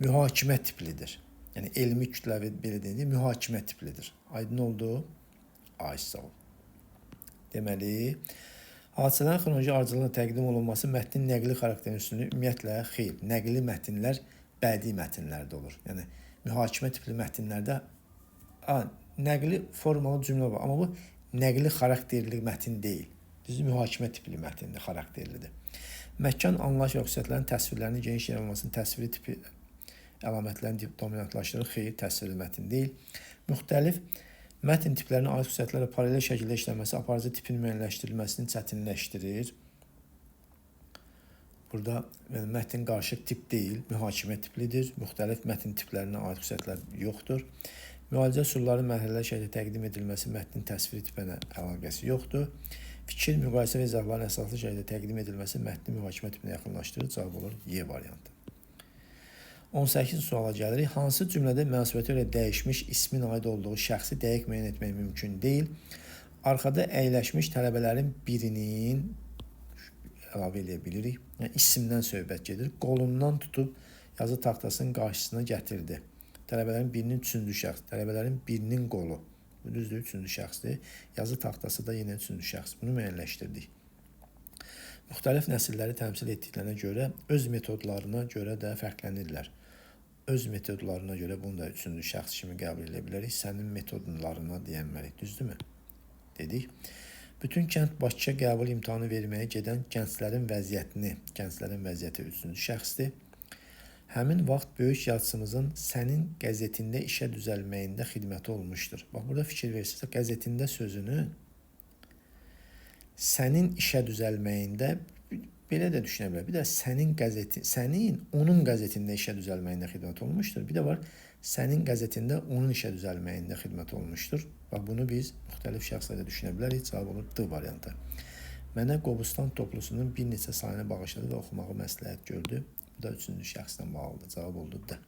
mühakimə tiplidir. Yəni, elmi kütləvi, belə deyək, mühakimə tiplidir. Aydın oldu? Ay, sağ ol. Deməli, hadisələrin xronoloji ardıcıllıqla təqdim olunması mətnin nəqli xarakterin üstünlüyü ümumiyyətlə xeyr. Nəqli mətinlər bədii mətinlərdə olur. Yəni, mühakimə tipli mətinlərdə nəqli formalı cümlə var. Amma bu nəqli xarakterli mətin deyil. Düzdür, mühakimə tipli mətindir, xarakterlidir. Məkan, anlayış və xüsusiyyətlərin təsvirlərinin geniş yer almasının təsviri tipi əlamətlərini dominantlaşdırır. Xeyr, təsvirli mətin deyil. Müxtəlif mətin tiplərinin aid xüsusiyyətlərlə paralel şəkildə işlənməsi aparıcı tipin müəyyənləşdirilməsini çətinləşdirir. Burada mətin qarışıq tip deyil, mühakimə tiplidir. Müxtəlif mətin tiplərinə aid xüsusiyyətlər yoxdur. Müalicə üsulları mərhələli şəkildə təqdim edilməsi mətnin təsviri tipinə əlaqəsi yoxdur. Fikir, müqayisə və izahların əsaslı şəkildə təqdim edilməsi mətni mühakimə tipinə yaxınlaşdırır. Cavab olur Y variantı. 18 suala gəlirik. Hansı cümlədə münasibəti ilə dəyişmiş ismin aid olduğu şəxsi dəqiq müəyyən etmək mümkün deyil? Arkada əyləşmiş tələbələrin birinin əlavə edə bilirik. Yəni, isimdən söhbət gedir. Qolundan tutub yazı taxtasının qarşısına gətirdi. Tələbələrin birinin üçüncü şəxs, tələbələrin birinin qolu. Bu düzdür, üçüncü şəxsdir. Yazı taxtası da yenə üçüncü şəxs. Bunu müəyyənləşdirdik. Müxtəlif nəsilləri təmsil etdiklərinə görə öz metodlarına görə də fərqlənirlər. Öz metodlarına görə bunu da üçüncü şəxs kimi qəbul edə bilərik. Sənin metodlarına deyənmərik. Düzdürmü? Dedik. Bütün kənd Bakıya qəbul imtahanı verməyə gedən gənclərin vəziyyəti üçüncü şəxsdir. Həmin vaxt böyük yazıçımızın sənin qəzetində işə düzəlməyində xidməti olmuşdur. Bax, burada fikir versiniz, qəzetində sözünü sənin işə düzəlməyində belə də düşünə bilər. Bir də sənin onun qəzetində işə düzəlməyində xidmət olmuşdur. Bir də var, sənin qəzetində onun işə düzəlməyində xidmət olmuşdur. Bax, bunu biz müxtəlif şəxslərdə düşünə bilərik. Cavab olur D variantı. Mənə Qobustan toplusunun bir neçə sayını bağışladı və oxumağı məsləhət gördü. Bu da üçüncü şəxsdən bağlıdır. Cavab oldu D.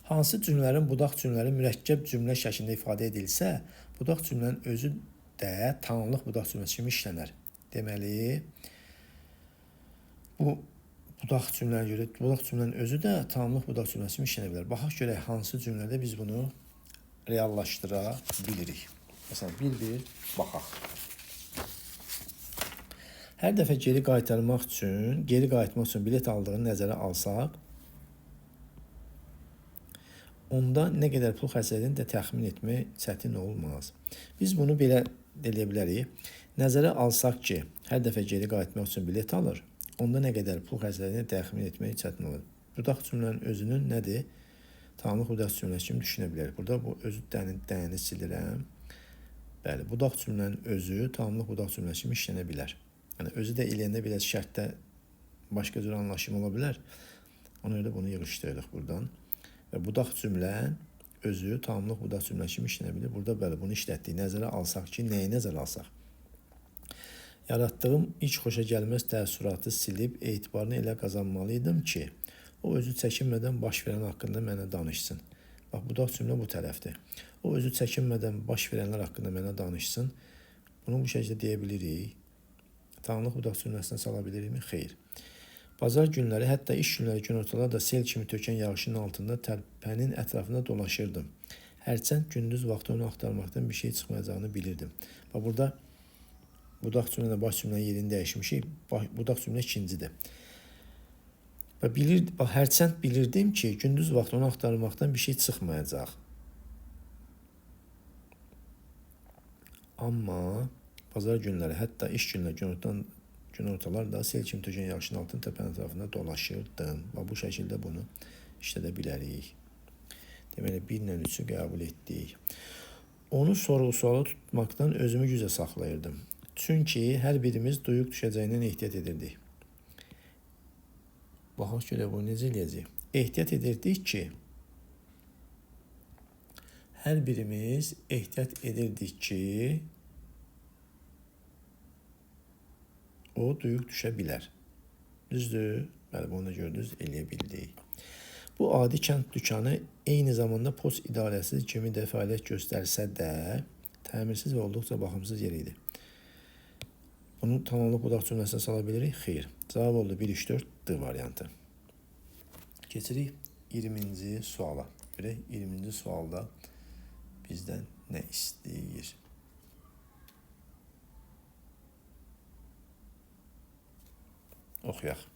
Hansı cümlələrin budaq cümlələri mürəkkəb cümlə şəklində ifadə edilsə, budaq cümlənin özü də tanımlıq budaq cümləsi kimi işlənər. Deməli, bu budaq cümləyə görə budaq cümlənin özü də tanımlıq budaq cümləsi kimi işlənə bilər. Baxaq görək hansı cümlədə biz bunu reallaşdıra bilirik. Məsələn, bir baxaq. Hər dəfə geri qaytarmaq üçün bilet aldığını nəzərə alsaq, onda nə qədər pul xərclədiyini də təxmin etmək çətin olmaz. Biz bunu belə deyə bilərik. Nəzərə alsaq ki, hər dəfə geri qayıtmaq üçün bilet alır, onda nə qədər pul xərclədiyini təxmin etmək çətin olur. Budaq cümlənin özünün nədir? Tanımlıq budaq cümləsi kimi düşünə bilərik. Burada bu özü dəyəni silirəm. Bəli, budaq cümlənin özü tanımlıq budaq cümləsi kimi işlənə bilər. Yəni, özü də eləyəndə biraz şərtdə başqa cür anlaşım ola bilər. Ona görə də bunu yığışdırırıq buradan. Və budaq cümlənin özü tamamlıq budaq cümləsi kimi işlənə bilir. Burada bəli bunu işlətdik. Nəzərə alsaq ki, nəyi nəzərə alsaq? Yaratdığım ilk xoşa gəlməz təəssüratı silib etibarını elə qazanmalıydım ki, o özü çəkinmədən baş verən haqqında mənə danışsın. Bax, budaq cümlə bu tərəfdir. O özü çəkinmədən baş verənlər haqqında mənə danışsın. Bunu bu şəkildə deyə bilirik. Tanımlıq budaq cümləsinə sala bilirikmi? Xeyr. Bazar günləri, hətta iş günləri günortalar da sel kimi tökən yağışın altında tərpənin ətrafında dolaşırdım. Hərçənd gündüz vaxtı onu axtarmaqdan bir şey çıxmayacağını bilirdim. Bax, burada budaq cümlə baş cümlənin yerini dəyişmişik. Budaq cümlə ikincidir. Bax, hərçənd bilirdim ki, gündüz vaxtı onu axtarmaqdan bir şey çıxmayacaq. Amma bazar günləri, hətta iş günləri günortalar da sel kimi tökən yağışın altın təpənin ətrafında dolaşırdım. Bu şəkildə bunu işlədə bilərik. Deməli, 1 ilə 3-ü qəbul etdik. Onu sorğu-suala tutmaqdan özümü gücə saxlayırdım. Çünki hər birimiz duyuq düşəcəyindən ehtiyat edirdik. Baxaq görə bunu necə eləyəcək? Ehtiyat edirdik ki, hər birimiz ehtiyat edirdik ki, o duyuq düşə bilər. Düzdür? Bəli, bunu da gördünüz, eləyə bildik. Bu adi kənd dükanı eyni zamanda post idarəsi kimi də fəaliyyət göstərsə də təmirsiz və olduqca baxımsız yer idi. Bunu tamamlıq budaq cümləsinə sala bilirik? Xeyr. Cavab oldu 1-3-4 D variantı. Keçirik 20-ci suala. Görək 20-ci sualda bizdən nə istəyir? Oxuyaq.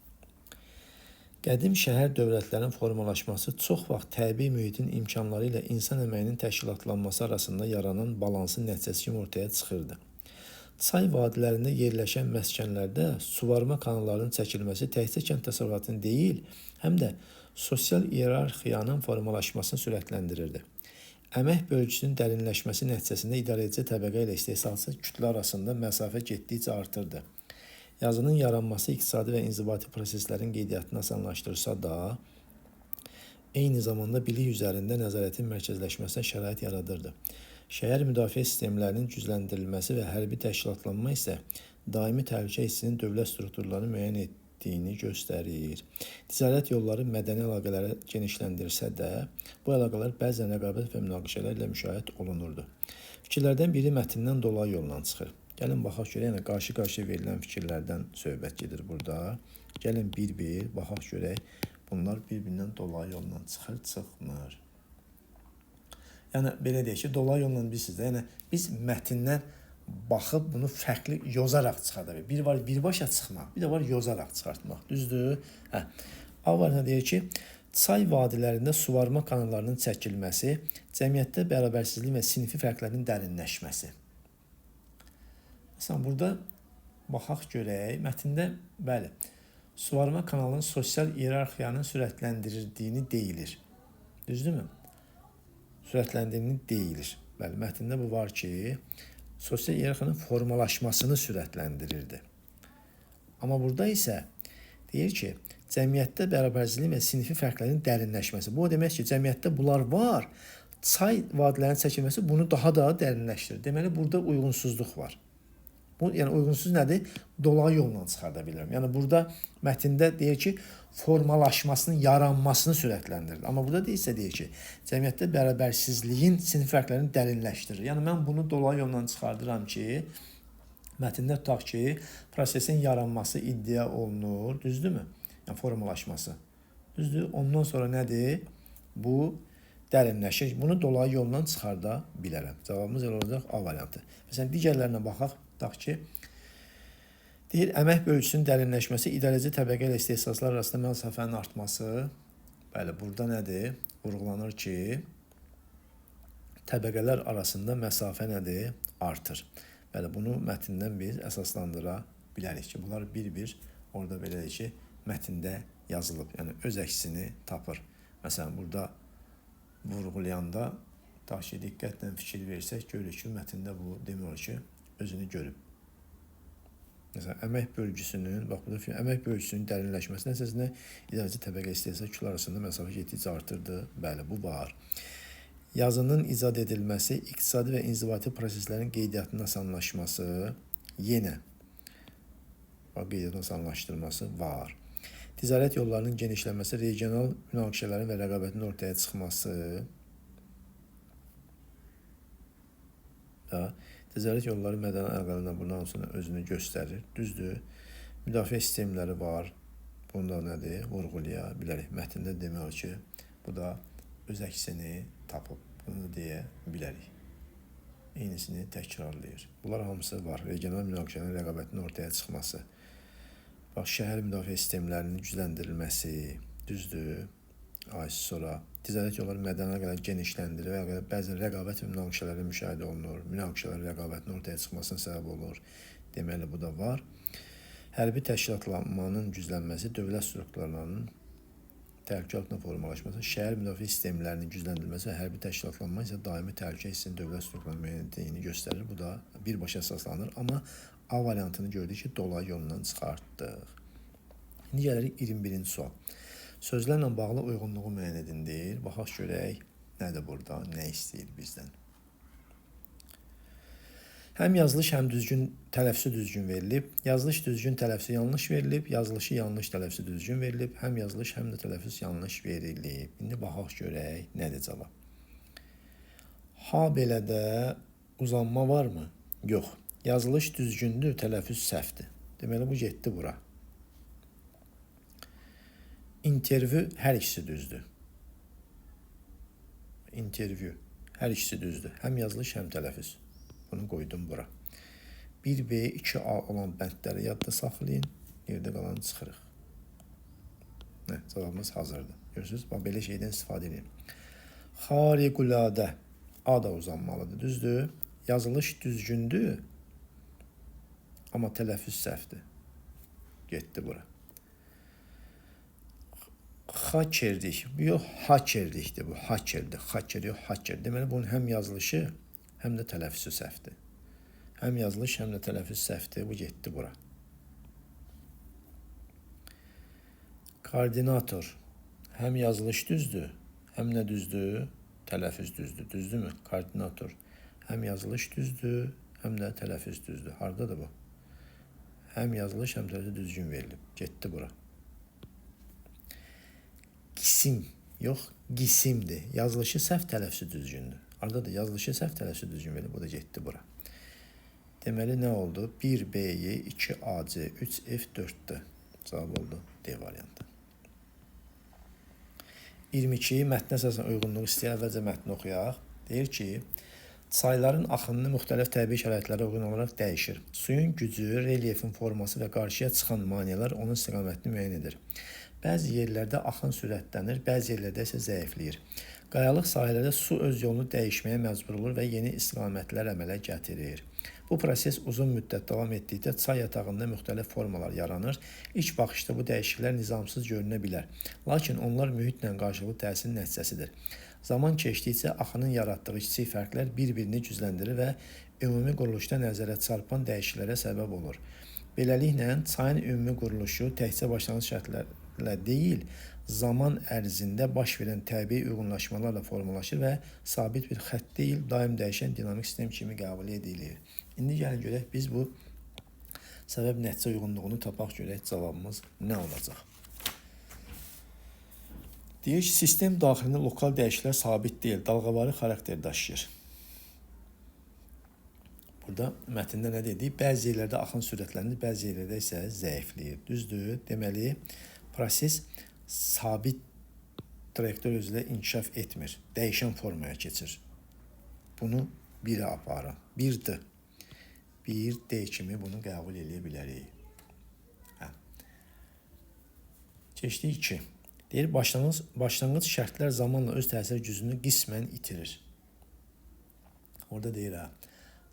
Qədim şəhər dövlətlərinin formalaşması çox vaxt təbii mühitin imkanları ilə insan əməyinin təşkilatlanması arasında yaranan balansın nəticəsi kimi ortaya çıxırdı. Çay vadilərində yerləşən məskənlərdə suvarma kanallarının çəkilməsi təkcə kənd təsərrüfatını deyil, həm də sosial iyerarxiyanın formalaşmasını sürətləndirirdi. Əmək bölgüsünün dərinləşməsi nəticəsində idarəedici təbəqə ilə istehsalçı kütlə arasında məsafə getdikcə artırdı. Yazının yaranması iqtisadi və inzibati proseslərin qeydiyyatını asanlaşdırsa da, eyni zamanda bilik üzərində nəzarətin mərkəzləşməsinə şərait yaradırdı. Şəhər müdafiə sistemlərinin gücləndirilməsi və hərbi təşkilatlanma isə daimi təhlükə hissinin dövlət strukturlarını müəyyən etdiyini göstərir. Ticarət yolları mədəni əlaqələri genişləndirsə də, bu əlaqələr bəzən rəqabət və münaqişələrlə müşahidə olunurdu. Fikirlərdən biri mətndən dolayı yolla çıxır. Gəlin baxaq görək, yəni qarşı-qarşıya verilən fikirlərdən söhbət gedir burada. Gəlin bir-bir baxaq görək, bunlar bir-birindən dolayı yolla çıxır, çıxmır. Yəni belə deyək ki, dolayı yolla bilirsiniz də, yəni biz mətndən baxıb bunu fərqli yozaraq çıxarda bilir. Bir var birbaşa çıxmaq, bir də var yozaraq çıxartmaq. Düzdür? Hə. A variantı deyir ki, çay vadilərində suvarma kanallarının çəkilməsi, cəmiyyətdə bərabərsizlik və sinfi fərqlərin dərinləşməsi. Məsələn, burada baxaq görək, mətndə bəli, suvarma kanalının sosial iyerarxiyanın sürətləndirdiyini deyilir. Düzdürmü? Sürətləndirdiyini deyilir. Bəli, mətndə bu var ki, sosial iyerarxiyanın formalaşmasını sürətləndirirdi. Amma burada isə deyir ki, cəmiyyətdə bərabərsizlik və sinfi fərqlərin dərinləşməsi. Bu o demək ki, cəmiyyətdə bunlar var. Çay vadilərinin çəkilməsi bunu daha da dərinləşdirir. Deməli, burada uyğunsuzluq var. Bu, yəni uyğunsuz nədir? Dolayı yolla çıxarda bilirəm. Yəni burada mətndə deyir ki, formalaşmasının, yaranmasını sürətləndirir. Amma burada deyirsə deyir ki, cəmiyyətdə bərabərsizliyin sinfi fərqlərini dərinləşdirir. Yəni mən bunu dolayı yolla çıxardıram ki, mətndə tutaq ki, prosesin yaranması iddia olunur, düzdürmü? Yəni formalaşması. Düzdür? Ondan sonra nədir? Bu dərinləşir. Bunu dolayı yolla çıxarda bilərəm. Cavabımız elə olacaq A variantı. Məsələn, digərlərinə baxaq. Tutaq ki, deyir, əmək bölgüsünün dərinləşməsi, idarəci təbəqə ilə istehsalçılar arasında məsafənin artması. Bəli, burada nədir? Vurğulanır ki, təbəqələr arasında məsafə nədir? Artır. Bəli, bunu mətndən biz əsaslandıra bilərik ki, bunlar bir-bir orada belə deyək ki, mətndə yazılıb, yəni öz əksini tapır. Məsələn, burada vurğulayanda, tutaq ki, diqqətlə fikir versək, görürük ki, mətndə bu demiyor ki, özünü görüb. Məsələn, əmək bölgüsünün, bax burada əmək bölgüsünün dərinləşməsi nəticəsində idarəci təbəqə istehsalçılar arasında məsafə getdikcə artırdı. Bəli, bu var. Yazının icad edilməsi, iqtisadi və inzibati proseslərin qeydiyyatının asanlaşması, yenə qeydiyyatın asanlaşdırılması var. Ticarət yollarının genişlənməsi, regional münaqişələrin və rəqabətin ortaya çıxması, ticarət yolları mədəni əlaqələrdən bundan sonra özünü göstərir. Düzdür, müdafiə sistemləri var. Bunda nədir? Vurğulaya bilərik. Mətndə demək ki, bu da öz əksini tapıb. Bunu da deyə bilərik. Eynisini təkrarlayır. Bunlar hamısı var. Regional münaqişələrin rəqabətin ortaya çıxması. Bax, şəhər müdafiə sistemlərinin gücləndirilməsi, düzdür. Sonra ticarət yolları mədəni əlaqələri genişləndirir və bəzən rəqabət və münaqişələrin müşahidə olunur. Münaqişələrin rəqabətin ortaya çıxmasına səbəb olur. Deməli, bu da var. Hərbi təşkilatlanmanın güclənməsi, dövlət strukturlarının təhlükə altında formalaşması, şəhər müdafiə sistemlərinin gücləndirilməsi və hərbi təşkilatlanma isə daimi təhlükə hissinin dövlət strukturlarının müəyyən etdiyini göstərir. Bu da birbaşa əsaslanır. Amma A variantını gördük ki, dolayı yolla çıxartdıq. İndi gəlirik 21-ci sual. Sözlərlə bağlı uyğunluğu müəyyən edin deyir. Baxaq görək, nədir burada, nə istəyir bizdən. Həm yazılış, həm tələffüzü düzgün verilib. Yazılış düzgün, tələffüzü yanlış verilib. Yazılışı yanlış, tələffüzü düzgün verilib. Həm yazılış, həm də tələffüz yanlış verilib. İndi baxaq görək, nədir cavab. Ha belə də uzanma varmı? Yox. Yazılış düzgündür, tələffüz səhvdir. Deməli, bu getdi bura. İntervyu hər ikisi düzdür. İntervyu hər ikisi düzdür. Həm yazılış, həm tələffüz. Bunu qoydum bura. 1B, 2A olan bəndləri yadda saxlayın. Yerdə qalanı çıxırıq. Cavabımız hazırdır. Görürsünüz, belə şeydən istifadə edin. Xariquladə. A da uzanmalıdır, düzdür. Yazılış düzgündür. Amma tələffüz səhvdir. Getdi bura. Hakerdik. Yox, hakerlikdir bu. Hakerdir. Haker yox, haker. Deməli, bunun həm yazılışı, həm də tələffüzü səhvdir. Həm yazılış, həm də tələffüz səhvdir. Bu getdi bura. Koordinator. Həm yazılış düzdür, həm nə düzdür? Tələffüz düzdür. Düzdürmü? Koordinator. Həm yazılış düzdür, həm də tələffüz düzdür. Hardadır bu? Həm yazılış, həm də düzgün verilib. Getdi bura. Qisim, yox, qisimdir. Yazılışı səhv, tələffüzü düzgündür. Arada da yazılışı səhv, tələffüzü düzgün verilib. Bu da getdi bura. Deməli, nə oldu? 1BY, 2AC, 3F4'dür. Cavab oldu D variantı. 22 mətnə əsasən uyğunluq istəyir. Əvvəlcə mətni oxuyaq. Deyir ki, çayların axınını müxtəlif təbii şəraitlərə uyğun olaraq dəyişir. Suyun gücü, relyefin forması və qarşıya çıxan maneələr onun istiqamətini müəyyən edir. Bəzi yerlərdə axın sürətlənir, bəzi yerlərdə isə zəifləyir. Qayalıq sahələrdə su öz yolunu dəyişməyə məcbur olur və yeni istiqamətlər əmələ gətirir. Bu proses uzun müddət davam etdikdə çay yatağında müxtəlif formalar yaranır. İlk baxışda bu dəyişikliklər nizamsız görünə bilər. Lakin onlar mühitlə qarşılıqlı təsirin nəticəsidir. Zaman keçdikcə axının yaratdığı kiçik fərqlər bir-birini gücləndirir və ümumi quruluşda nəzərə çarpan dəyişikliklərə səbəb olur. Beləliklə, çayın ümumi quruluşu təkcə başlanğıc şərtlərlə deyil, zaman ərzində baş verən təbii uyğunlaşmalarla formalaşır və sabit bir xətt deyil, daim dəyişən dinamik sistem kimi qəbul edilir. İndi gəlin görək, biz bu səbəb nəticə uyğunluğunu tapaq görək, cavabımız nə olacaq? Deyir ki, sistem daxilində lokal dəyişikliklər sabit deyil, dalğavari xarakter daşıyır. Burada mətndə nə dedik? Bəzi yerlərdə axın sürətlənir, bəzi yerlərdə isə zəifləyir. Düzdür? Deməli, proses sabit trayektor özündə inkişaf etmir, dəyişən formaya keçir. Bunu birə aparın. Birdir. Bir D kimi bunu qəbul edə bilərik. Keçdik 2. Deyir, başlanğıc şərtlər zamanla öz təsir gücünü qismən itirir. Orada deyir,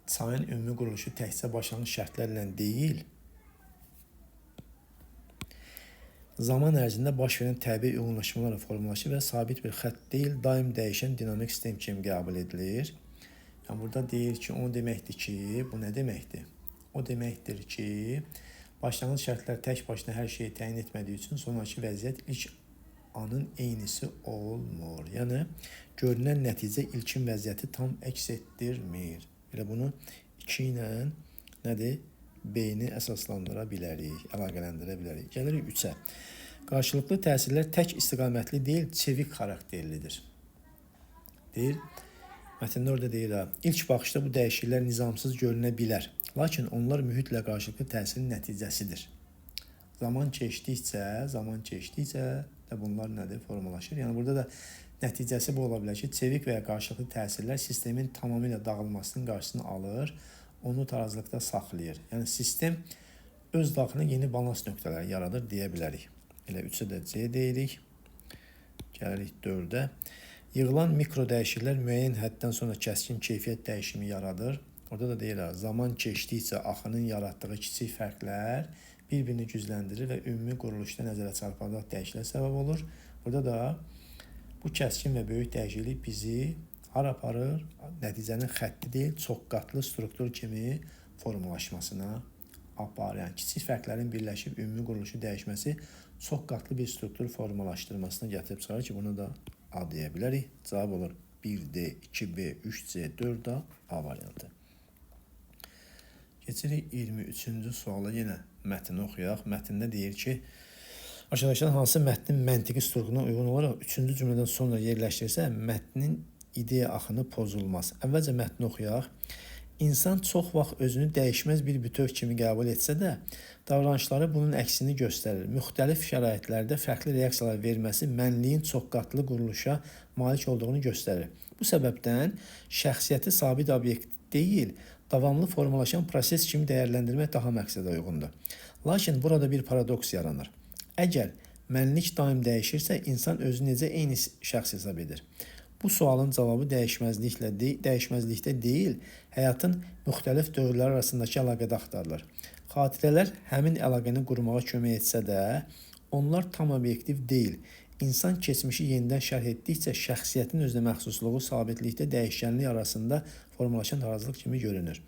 çayın ümumi quruluşu təkcə başlanğıc şərtlərlə deyil, zaman ərzində baş verən təbii uyğunlaşmalarla formalaşır və sabit bir xətt deyil, daim dəyişən dinamik sistem kimi qəbul edilir. Yəni, burada deyir ki, o deməkdir ki, bu nə deməkdir? O deməkdir ki, başlanğıc şərtlər tək başına hər şeyi təyin etmədiyi üçün sonraki vəziyyət ilk anın eynisi olmur. Yəni, görünən nəticə ilkin vəziyyəti tam əks etdirmir. Elə bunu 2 ilə nədir? B-ni əsaslandıra bilərik, əlaqələndirə bilərik. Gəlirik 3-ə. Qarşılıqlı təsirlər tək istiqamətli deyil, çevik xarakterlidir. Deyir, mətndə orada deyir, ilk baxışda bu dəyişikliklər nizamsız görünə bilər. Lakin onlar mühitlə qarşılıqlı təsirin nəticəsidir. Zaman keçdikcə də bunlar nədir? Formalaşır. Yəni, burada da nəticəsi bu ola bilər ki, çevik və ya qarşılıqlı təsirlər sistemin tamamilə dağılmasının qarşısını alır, onu tarazlıqda saxlayır. Yəni, sistem öz daxilində yeni balans nöqtələri yaradır deyə bilərik. Elə 3-ə də C deyirik. Gəlirik 4-ə. Yığılan mikro dəyişikliklər müəyyən həddən sonra kəskin keyfiyyət dəyişimi yaradır. Orada da deyirlər, zaman keçdikcə axının yaratdığı kiçik fərqlər bir-birini gücləndirir və ümumi quruluşda nəzərə çarpacaq dəyişikliklər səbəb olur. Burada da bu kəskin və böyük dəyişiklik bizi hara aparır? Nəticənin xətti deyil, çox qatlı struktur kimi formalaşmasına aparır. Yəni, kiçik fərqlərin birləşib ümumi quruluşu dəyişməsi çox qatlı bir struktur formalaşdırmasına gətirib çıxarır ki, bunu da A deyə bilərik. Cavab olur 1D, 2B, 3C, 4A, A variantı. Keçirik 23-cü suala, yenə mətni oxuyaq. Mətndə deyir ki, aşağıdakılardan hansı mətnin məntiqi strukturuna uyğun olaraq 3-cü cümlədən sonra yerləşdirsə, mətnin ideya axını pozulmaz. Əvvəlcə mətni oxuyaq. İnsan çox vaxt özünü dəyişməz bir bütöv kimi qəbul etsə də, davranışları bunun əksini göstərir. Müxtəlif şəraitlərdə fərqli reaksiyalar verməsi mənliyin çox qatlı quruluşa malik olduğunu göstərir. Bu səbəbdən şəxsiyyəti sabit obyekt deyil, davamlı formalaşan proses kimi dəyərləndirmək daha məqsədə uyğundur. Lakin burada bir paradoks yaranır. Əgər mənlik daim dəyişirsə, insan özü necə eyni şəxs hesab edir? Bu sualın cavabı dəyişməzlikdə deyil, həyatın müxtəlif dövrlər arasındakı əlaqədə axtarılır. Xatirələr həmin əlaqəni qurmağa kömək etsə də, onlar tam obyektiv deyil. İnsan keçmişi yenidən şərh etdikcə şəxsiyyətin özünə məxsusluğu sabitlikdə dəyişkənlik arasında formalaşan tarazlıq kimi görünür.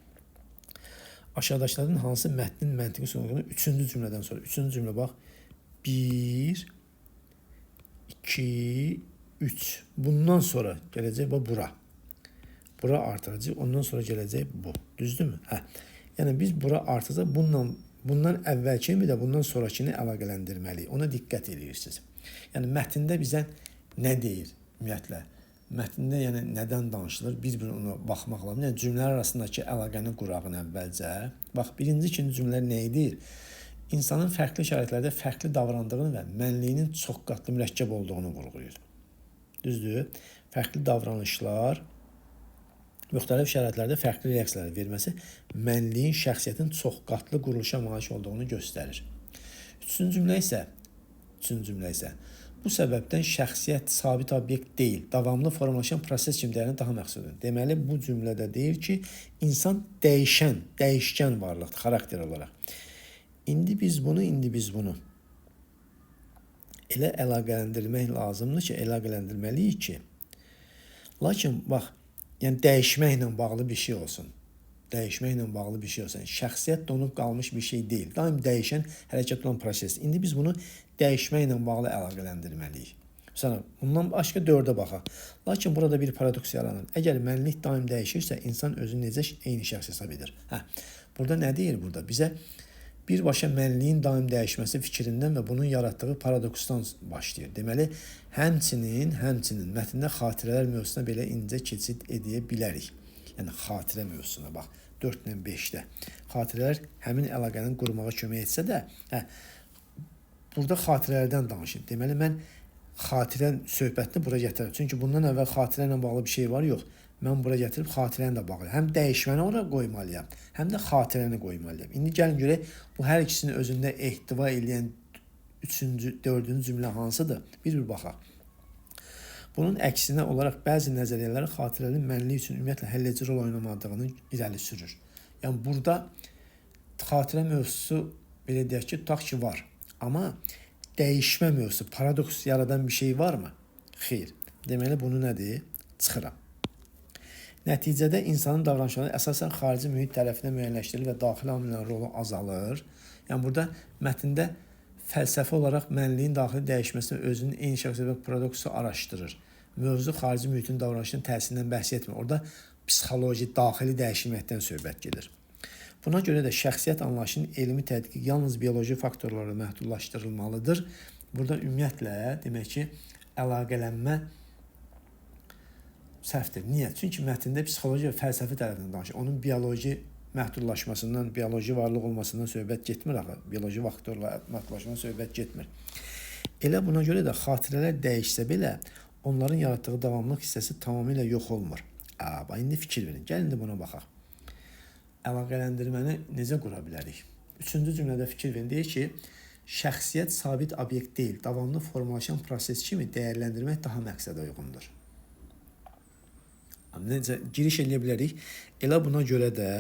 Aşağıdakılardan hansı mətnin məntiqi sorğunu 3-cü cümlədən sonra? 3-cü cümlə bax. 1, 2, 3. Bundan sonra gələcək bura. Bura artacaq, ondan sonra gələcək bu. Düzdürmü? Hə. Yəni biz bura artacaq, bununla bundan əvvəlki bir də bundan sonrakını əlaqələndirməliyik. Ona diqqət edirsiniz. Yəni mətndə bizə nə deyir ümumiyyətlə? Mətndə yəni nədən danışılır? Biz ona baxmaq lazım. Yəni cümlələr arasındakı əlaqəni qurağın əvvəlcə. Bax, birinci, ikinci cümlələr nə edir? İnsanın fərqli şəraitlərdə fərqli davrandığını və mənliyinin çox qatlı mürəkkəb olduğunu vurğulayır. Düzdür? Fərqli davranışlar müxtəlif şəraitlərdə fərqli reaksiyalar verməsi mənliyin şəxsiyyətin çox qatlı quruluşa malik olduğunu göstərir. Üçüncü cümlə isə bu səbəbdən şəxsiyyət sabit obyekt deyil, davamlı formalaşan proses kimi dəyərini daha məqsuddur. Deməli, bu cümlədə deyir ki, insan dəyişkən varlıqdır, xarakter olaraq. İndi biz bunu elə əlaqələndirmək lazımdır ki, əlaqələndirməliyik ki, lakin bax, yəni dəyişməklə bağlı bir şey olsun. Şəxsiyyət donub qalmış bir şey deyil. Daim dəyişən, hərəkət olan proses. İndi biz bunu dəyişməklə bağlı əlaqələndirməliyik. Məsələn, bundan başqa 4-ə baxaq. Lakin burada bir paradoks yaranır. Əgər mənlik daim dəyişirsə, insan özünü necə eyni şəxs hesab edir? Burada nə deyir burada? Bizə birbaşa mənliyin daim dəyişməsi fikrindən və bunun yaratdığı paradoksdan başlayır. Deməli, həmçinin mətndə xatirələr mövzusuna belə incə keçid edə bilərik. Yəni xatirə mövzusuna bax, 4 ilə 5-də. Xatirələr həmin əlaqənin qurmağa kömək etsə də, burada xatirələrdən danışır. Deməli, mən xatirə söhbətini bura gətirirəm. Çünki bundan əvvəl xatirə ilə bağlı bir şey var, yox. Mən bura gətirib xatirəni də bağlı. Həm dəyişməni ora qoymalıyam, həm də xatirəni qoymalıyam. İndi gəlin görək, bu hər ikisini özündə ehtiva edən 3-cü, 4-cü cümlə hansıdır? Bir baxaq. Bunun əksinə olaraq bəzi nəzəriyyələr xatirənin mənlik üçün ümumiyyətlə həlledici rol oynamadığını irəli sürür. Yəni burada xatirə mövzusu belə deyək ki, tutaq ki var. Amma dəyişmə mövzusu, paradoks yaradan bir şey varmı? Xeyr. Deməli bunu nədir? Çıxıram. Nəticədə insanın davranışları əsasən xarici mühit tərəfindən müəyyənləşdirilir və daxili amillərin rolu azalır. Yəni burada mətndə fəlsəfi olaraq mənliyin daxili dəyişməsini özünün eyni şəxsiyyət və paradoksu araşdırır. Mövzu xarici mühitin davranışının təsirindən bəhs etmir. Orada psixoloji, daxili dəyişməkdən söhbət gedir. Buna görə də şəxsiyyət anlayışının elmi tədqiq yalnız bioloji faktorlarla məhdudlaşdırılmalıdır. Burada ümumiyyətlə demək ki, əlaqələnmə səhvdir. Niyə? Çünki mətndə psixoloji və fəlsəfi tərəfindən danışır. Onun bioloji məhdudlaşmasından, bioloji varlıq olmasından söhbət getmir axı. Bioloji faktorla məhdudlaşmasından söhbət getmir. Elə buna görə də xatirələr dəyişsə belə, onların yaratdığı davamlıq hissəsi tamamilə yox olmur. İndi fikir verin. Gəlin də buna baxaq. Əlaqələndirməni necə qura bilərik? 3-cü cümlədə fikir verin. Deyir ki, şəxsiyyət sabit obyekt deyil, davamlı formalaşan proses kimi dəyərləndirmək daha məqsədə uyğundur. Necə giriş edə bilərik? Elə buna görə də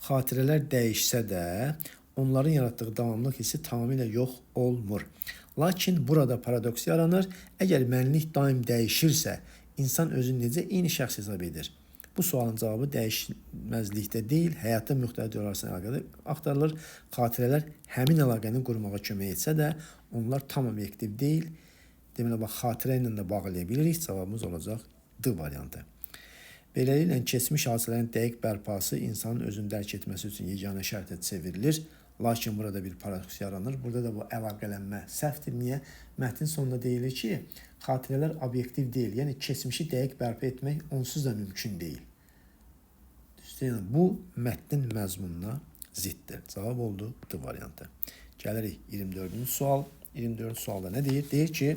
xatirələr dəyişsə də onların yaratdığı davamlıq hissi tamamilə yox olmur. Lakin burada paradoks yaranır. Əgər mənlik daim dəyişirsə, insan özünü necə eyni şəxs hesab edir? Bu sualın cavabı dəyişməzlikdə deyil, həyatda müxtəlif arasında əlaqədə axtarılır. Xatirələr həmin əlaqəni qurmağa kömək etsə də, onlar tam obyektiv deyil. Deməli, bax, xatirə ilə də bağlaya bilirik. Cavabımız olacaq D variantı. Beləliklə, keçmiş hadisələrin dəqiq bərpası insanın özünü dərk etməsi üçün yeganə şərtə çevrilir. Lakin burada bir paradoks yaranır. Burada da bu əlaqələnmə səhvdir. Niyə? Mətnin sonunda deyilir ki, xatirələr obyektiv deyil. Yəni, keçmişi dəqiq bərpa etmək onsuz da mümkün deyil. Yəni, bu mətnin məzmununa ziddir. Cavab oldu D variantı. Gəlirik 24-cü sual. 24-cü sualda nə deyir? Deyir ki,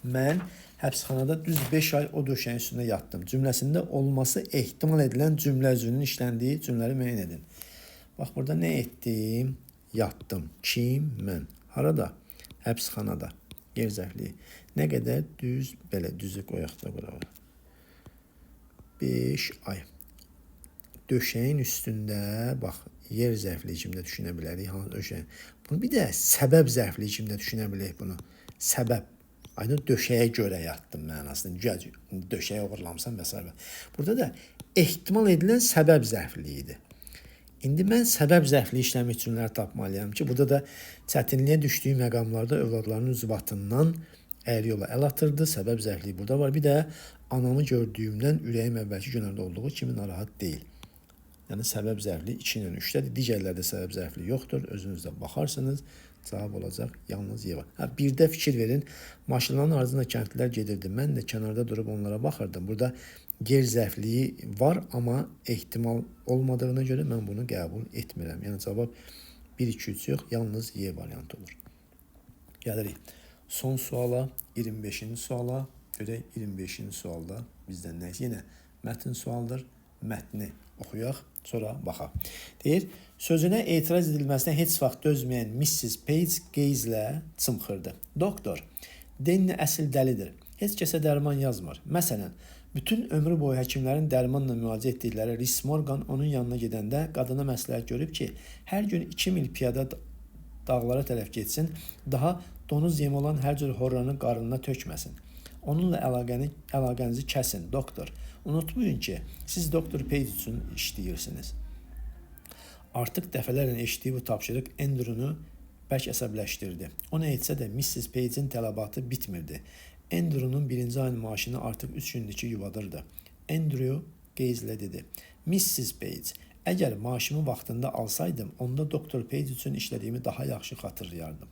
mən həbsxanada düz 5 ay o döşəyin üstündə yatdım. Cümləsində olması ehtimal edilən cümlə üzvünün işləndiyi cümlələri müəyyən edin. Bax, burada nə etdim? Yatdım. Kim? Mən. Harada? Həbsxanada. Yer zərfliyi. Nə qədər? Düz, belə, düzü qoyaq da bura. 5 ay. Döşəyin üstündə, bax, yer zərfliyi kimdə düşünə bilərik? Döşəyin. Bunu bir də səbəb zərfliyi kimdə düşünə bilərik bunu? Səbəb. Aynı döşəyə görə yatdım mənasında. Döşəyə uğurlamsam və s. Burada da ehtimal edilən səbəb zərfliyidir. İndi mən səbəb zərfli işləmi cümlələr tapmalıyam ki, burada da çətinliyə düşdüyü məqamlarda övladlarının ucbatından əyri yola əl atırdı. Səbəb zərfliyi burada var. Bir də anamı gördüyümdən ürəyim əvvəlki günlərdə olduğu kimi narahat deyil. Yəni səbəb zərfli 2-nin 3-dədir. Digərlərdə səbəb zərfli yoxdur. Özünüz də baxarsınız. Cavab olacaq yalnız Y var. Birdə fikir verin. Maşınların ardında kəndlilər gedirdi. Mən də kənarda durub onlara baxırdım. Burada ger zərfliyi var, amma ehtimal olmadığına görə mən bunu qəbul etmirəm. Yəni cavab 1, 2, 3 yox, yalnız Y variantı olur. Gəlirik son suala, 25-ci suala. Görək 25-ci sualda bizdən nə? Yenə mətn sualdır. Mətni oxuyaq, sonra baxaq. Deyir, sözünə etiraz edilməsinə heç vaxt dözməyən Mrs. Page qeyzlə çımxırdı. Doktor, Denni əsl dəlidir. Heç kəsə dərman yazmır. Məsələn, bütün ömrü boyu həkimlərin dərmanla müalicə etdikləri Rhys Morgan onun yanına gedəndə qadına məsləhət görüb ki, hər gün 2 mil piyada dağlara tərəf getsin, daha donuz yemi olan hər cür horranı qarnına tökməsin. Onunla əlaqənizi kəsin, doktor. Unutmayın ki, siz Doktor Page üçün işləyirsiniz. Artıq dəfələrlə eşitdiyi bu tapşırıq Andrew'nu bərk əsəbləşdirdi. O nə etsə də Mrs. Page'in tələbatı bitmirdi. Andrew'nun birinci ayın maaşını artıq 3 gündür ki yuvadırdı. Andrew qeyzlə dedi. Mrs. Page, əgər maaşımı vaxtında alsaydım, onda Doktor Page üçün işlədiyimi daha yaxşı xatırlayardım.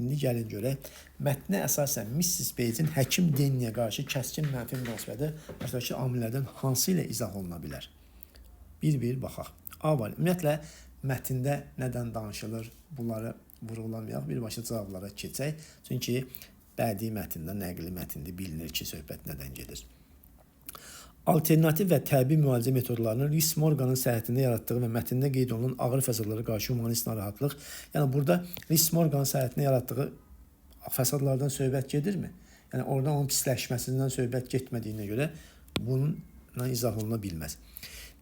İndi gəlin görək, mətnə əsasən Mrs. Page'in həkim Denniyə qarşı kəskin mənfi münasibəti başdakı amillərdən hansı ilə izah oluna bilər? Bir baxaq. A var. Ümumiyyətlə, mətndə nədən danışılır? Bunları vurğulamayaq, birbaşa cavablara keçək. Çünki bədii mətndə, nəqli mətndə bilinir ki, söhbət nədən gedir. Alternativ və təbii müalicə metodlarının Rhys Morganın səhhətində yaratdığı və mətndə qeyd olunan ağır fəsadlara qarşı humanist narahatlıq. Yəni, burada Rhys Morganın səhhətində yaratdığı fəsadlardan söhbət gedirmi? Yəni, orada onun pisləşməsindən söhbət getmədiyinə görə bununla izah oluna bilməz.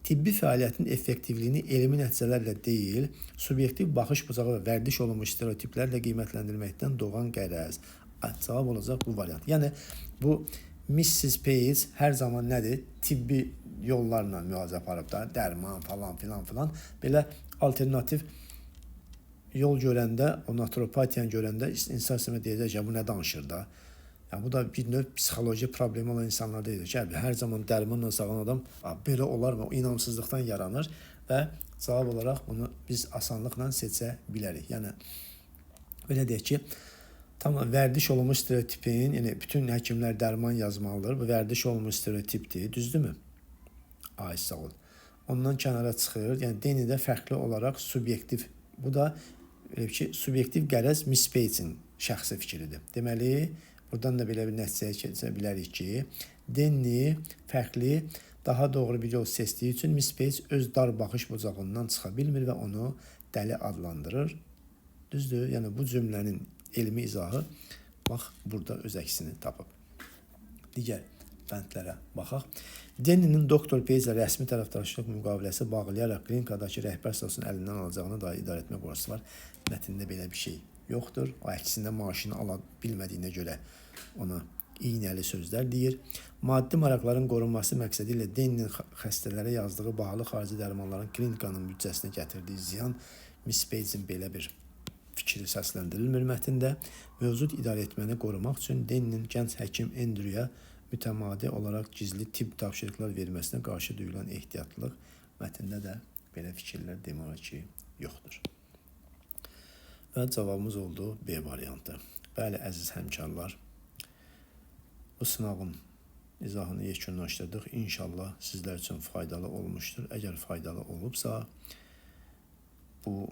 Tibbi fəaliyyətin effektivliyini elmi nəticələrlə deyil, subyektiv baxış bucağı və vərdiş olunmuş stereotiplərlə qiymətləndirməkdən doğan qərəz. Cavab olacaq bu variant. Yəni, bu Mrs. Page hər zaman nədir? Tibbi yollarla müalicə aparıb da, dərman falan filan. Belə alternativ yol görəndə, o naturopatiyanı görəndə insan sistemə deyəcək ki, bu nə danışır da? Yəni, bu da bir növ psixoloji problemi olan insanlarda deyəcək ki, hər zaman dərmanla sağlanan adam belə olar mı? O inamsızlıqdan yaranır və cavab olaraq bunu biz asanlıqla seçə bilərik. Yəni, belə deyək ki, tamam, vərdiş olunmuş stereotipin, yəni bütün həkimlər dərman yazmalıdır. Bu vərdiş olunmuş stereotipdir, düzdürmü? Ay, sağ ol. Ondan kənara çıxır. Yəni, Dennidə fərqli olaraq subyektiv, bu da subyektiv qərəz Miss Page'in şəxsi fikridir. Deməli, buradan da belə bir nəticəyə keçə bilərik ki, Denni fərqli, daha doğru bir yol seçdiyi üçün Miss Page öz dar baxış bucağından çıxa bilmir və onu dəli adlandırır. Düzdür? Yəni, bu cümlənin elmi izahı bax burada öz əksini tapıb. Digər bəndlərə baxaq. Denninin Doktor Page ilə rəsmi tərəfdaşlıq müqaviləsi bağlayaraq klinikadakı rəhbər statusunu əlindən alacağını dair idarə etmə qorxusu var. Mətndə belə bir şey yoxdur. O əksində maaşını ala bilmədiyinə görə ona iynəli sözlər deyir. Maddi maraqların qorunması məqsədi ilə Denninin xəstələrə yazdığı bahalı xarici dərmanların klinikanın büdcəsinə gətirdiyi ziyan Miss Page'in belə bir fikri səsləndirilmir mətndə. Mövcud idarə etməni qorumaq üçün Denninin gənc həkim Andrew'a mütəmadi olaraq gizli tibb tapşırıqlar verməsinə qarşı duyulan ehtiyatlılıq mətndə də belə fikirlər demək ki, yoxdur. Və cavabımız oldu B variantı. Bəli, əziz həmkarlar, bu sınavın izahını yekunlaşdırdıq. İnşallah sizlər üçün faydalı olmuşdur. Əgər faydalı olubsa, bu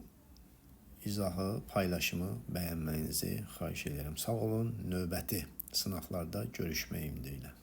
izahı, paylaşımı bəyənməyinizi xahiş edirəm. Sağ olun, növbəti sınaqlarda görüşmək ümidi ilə.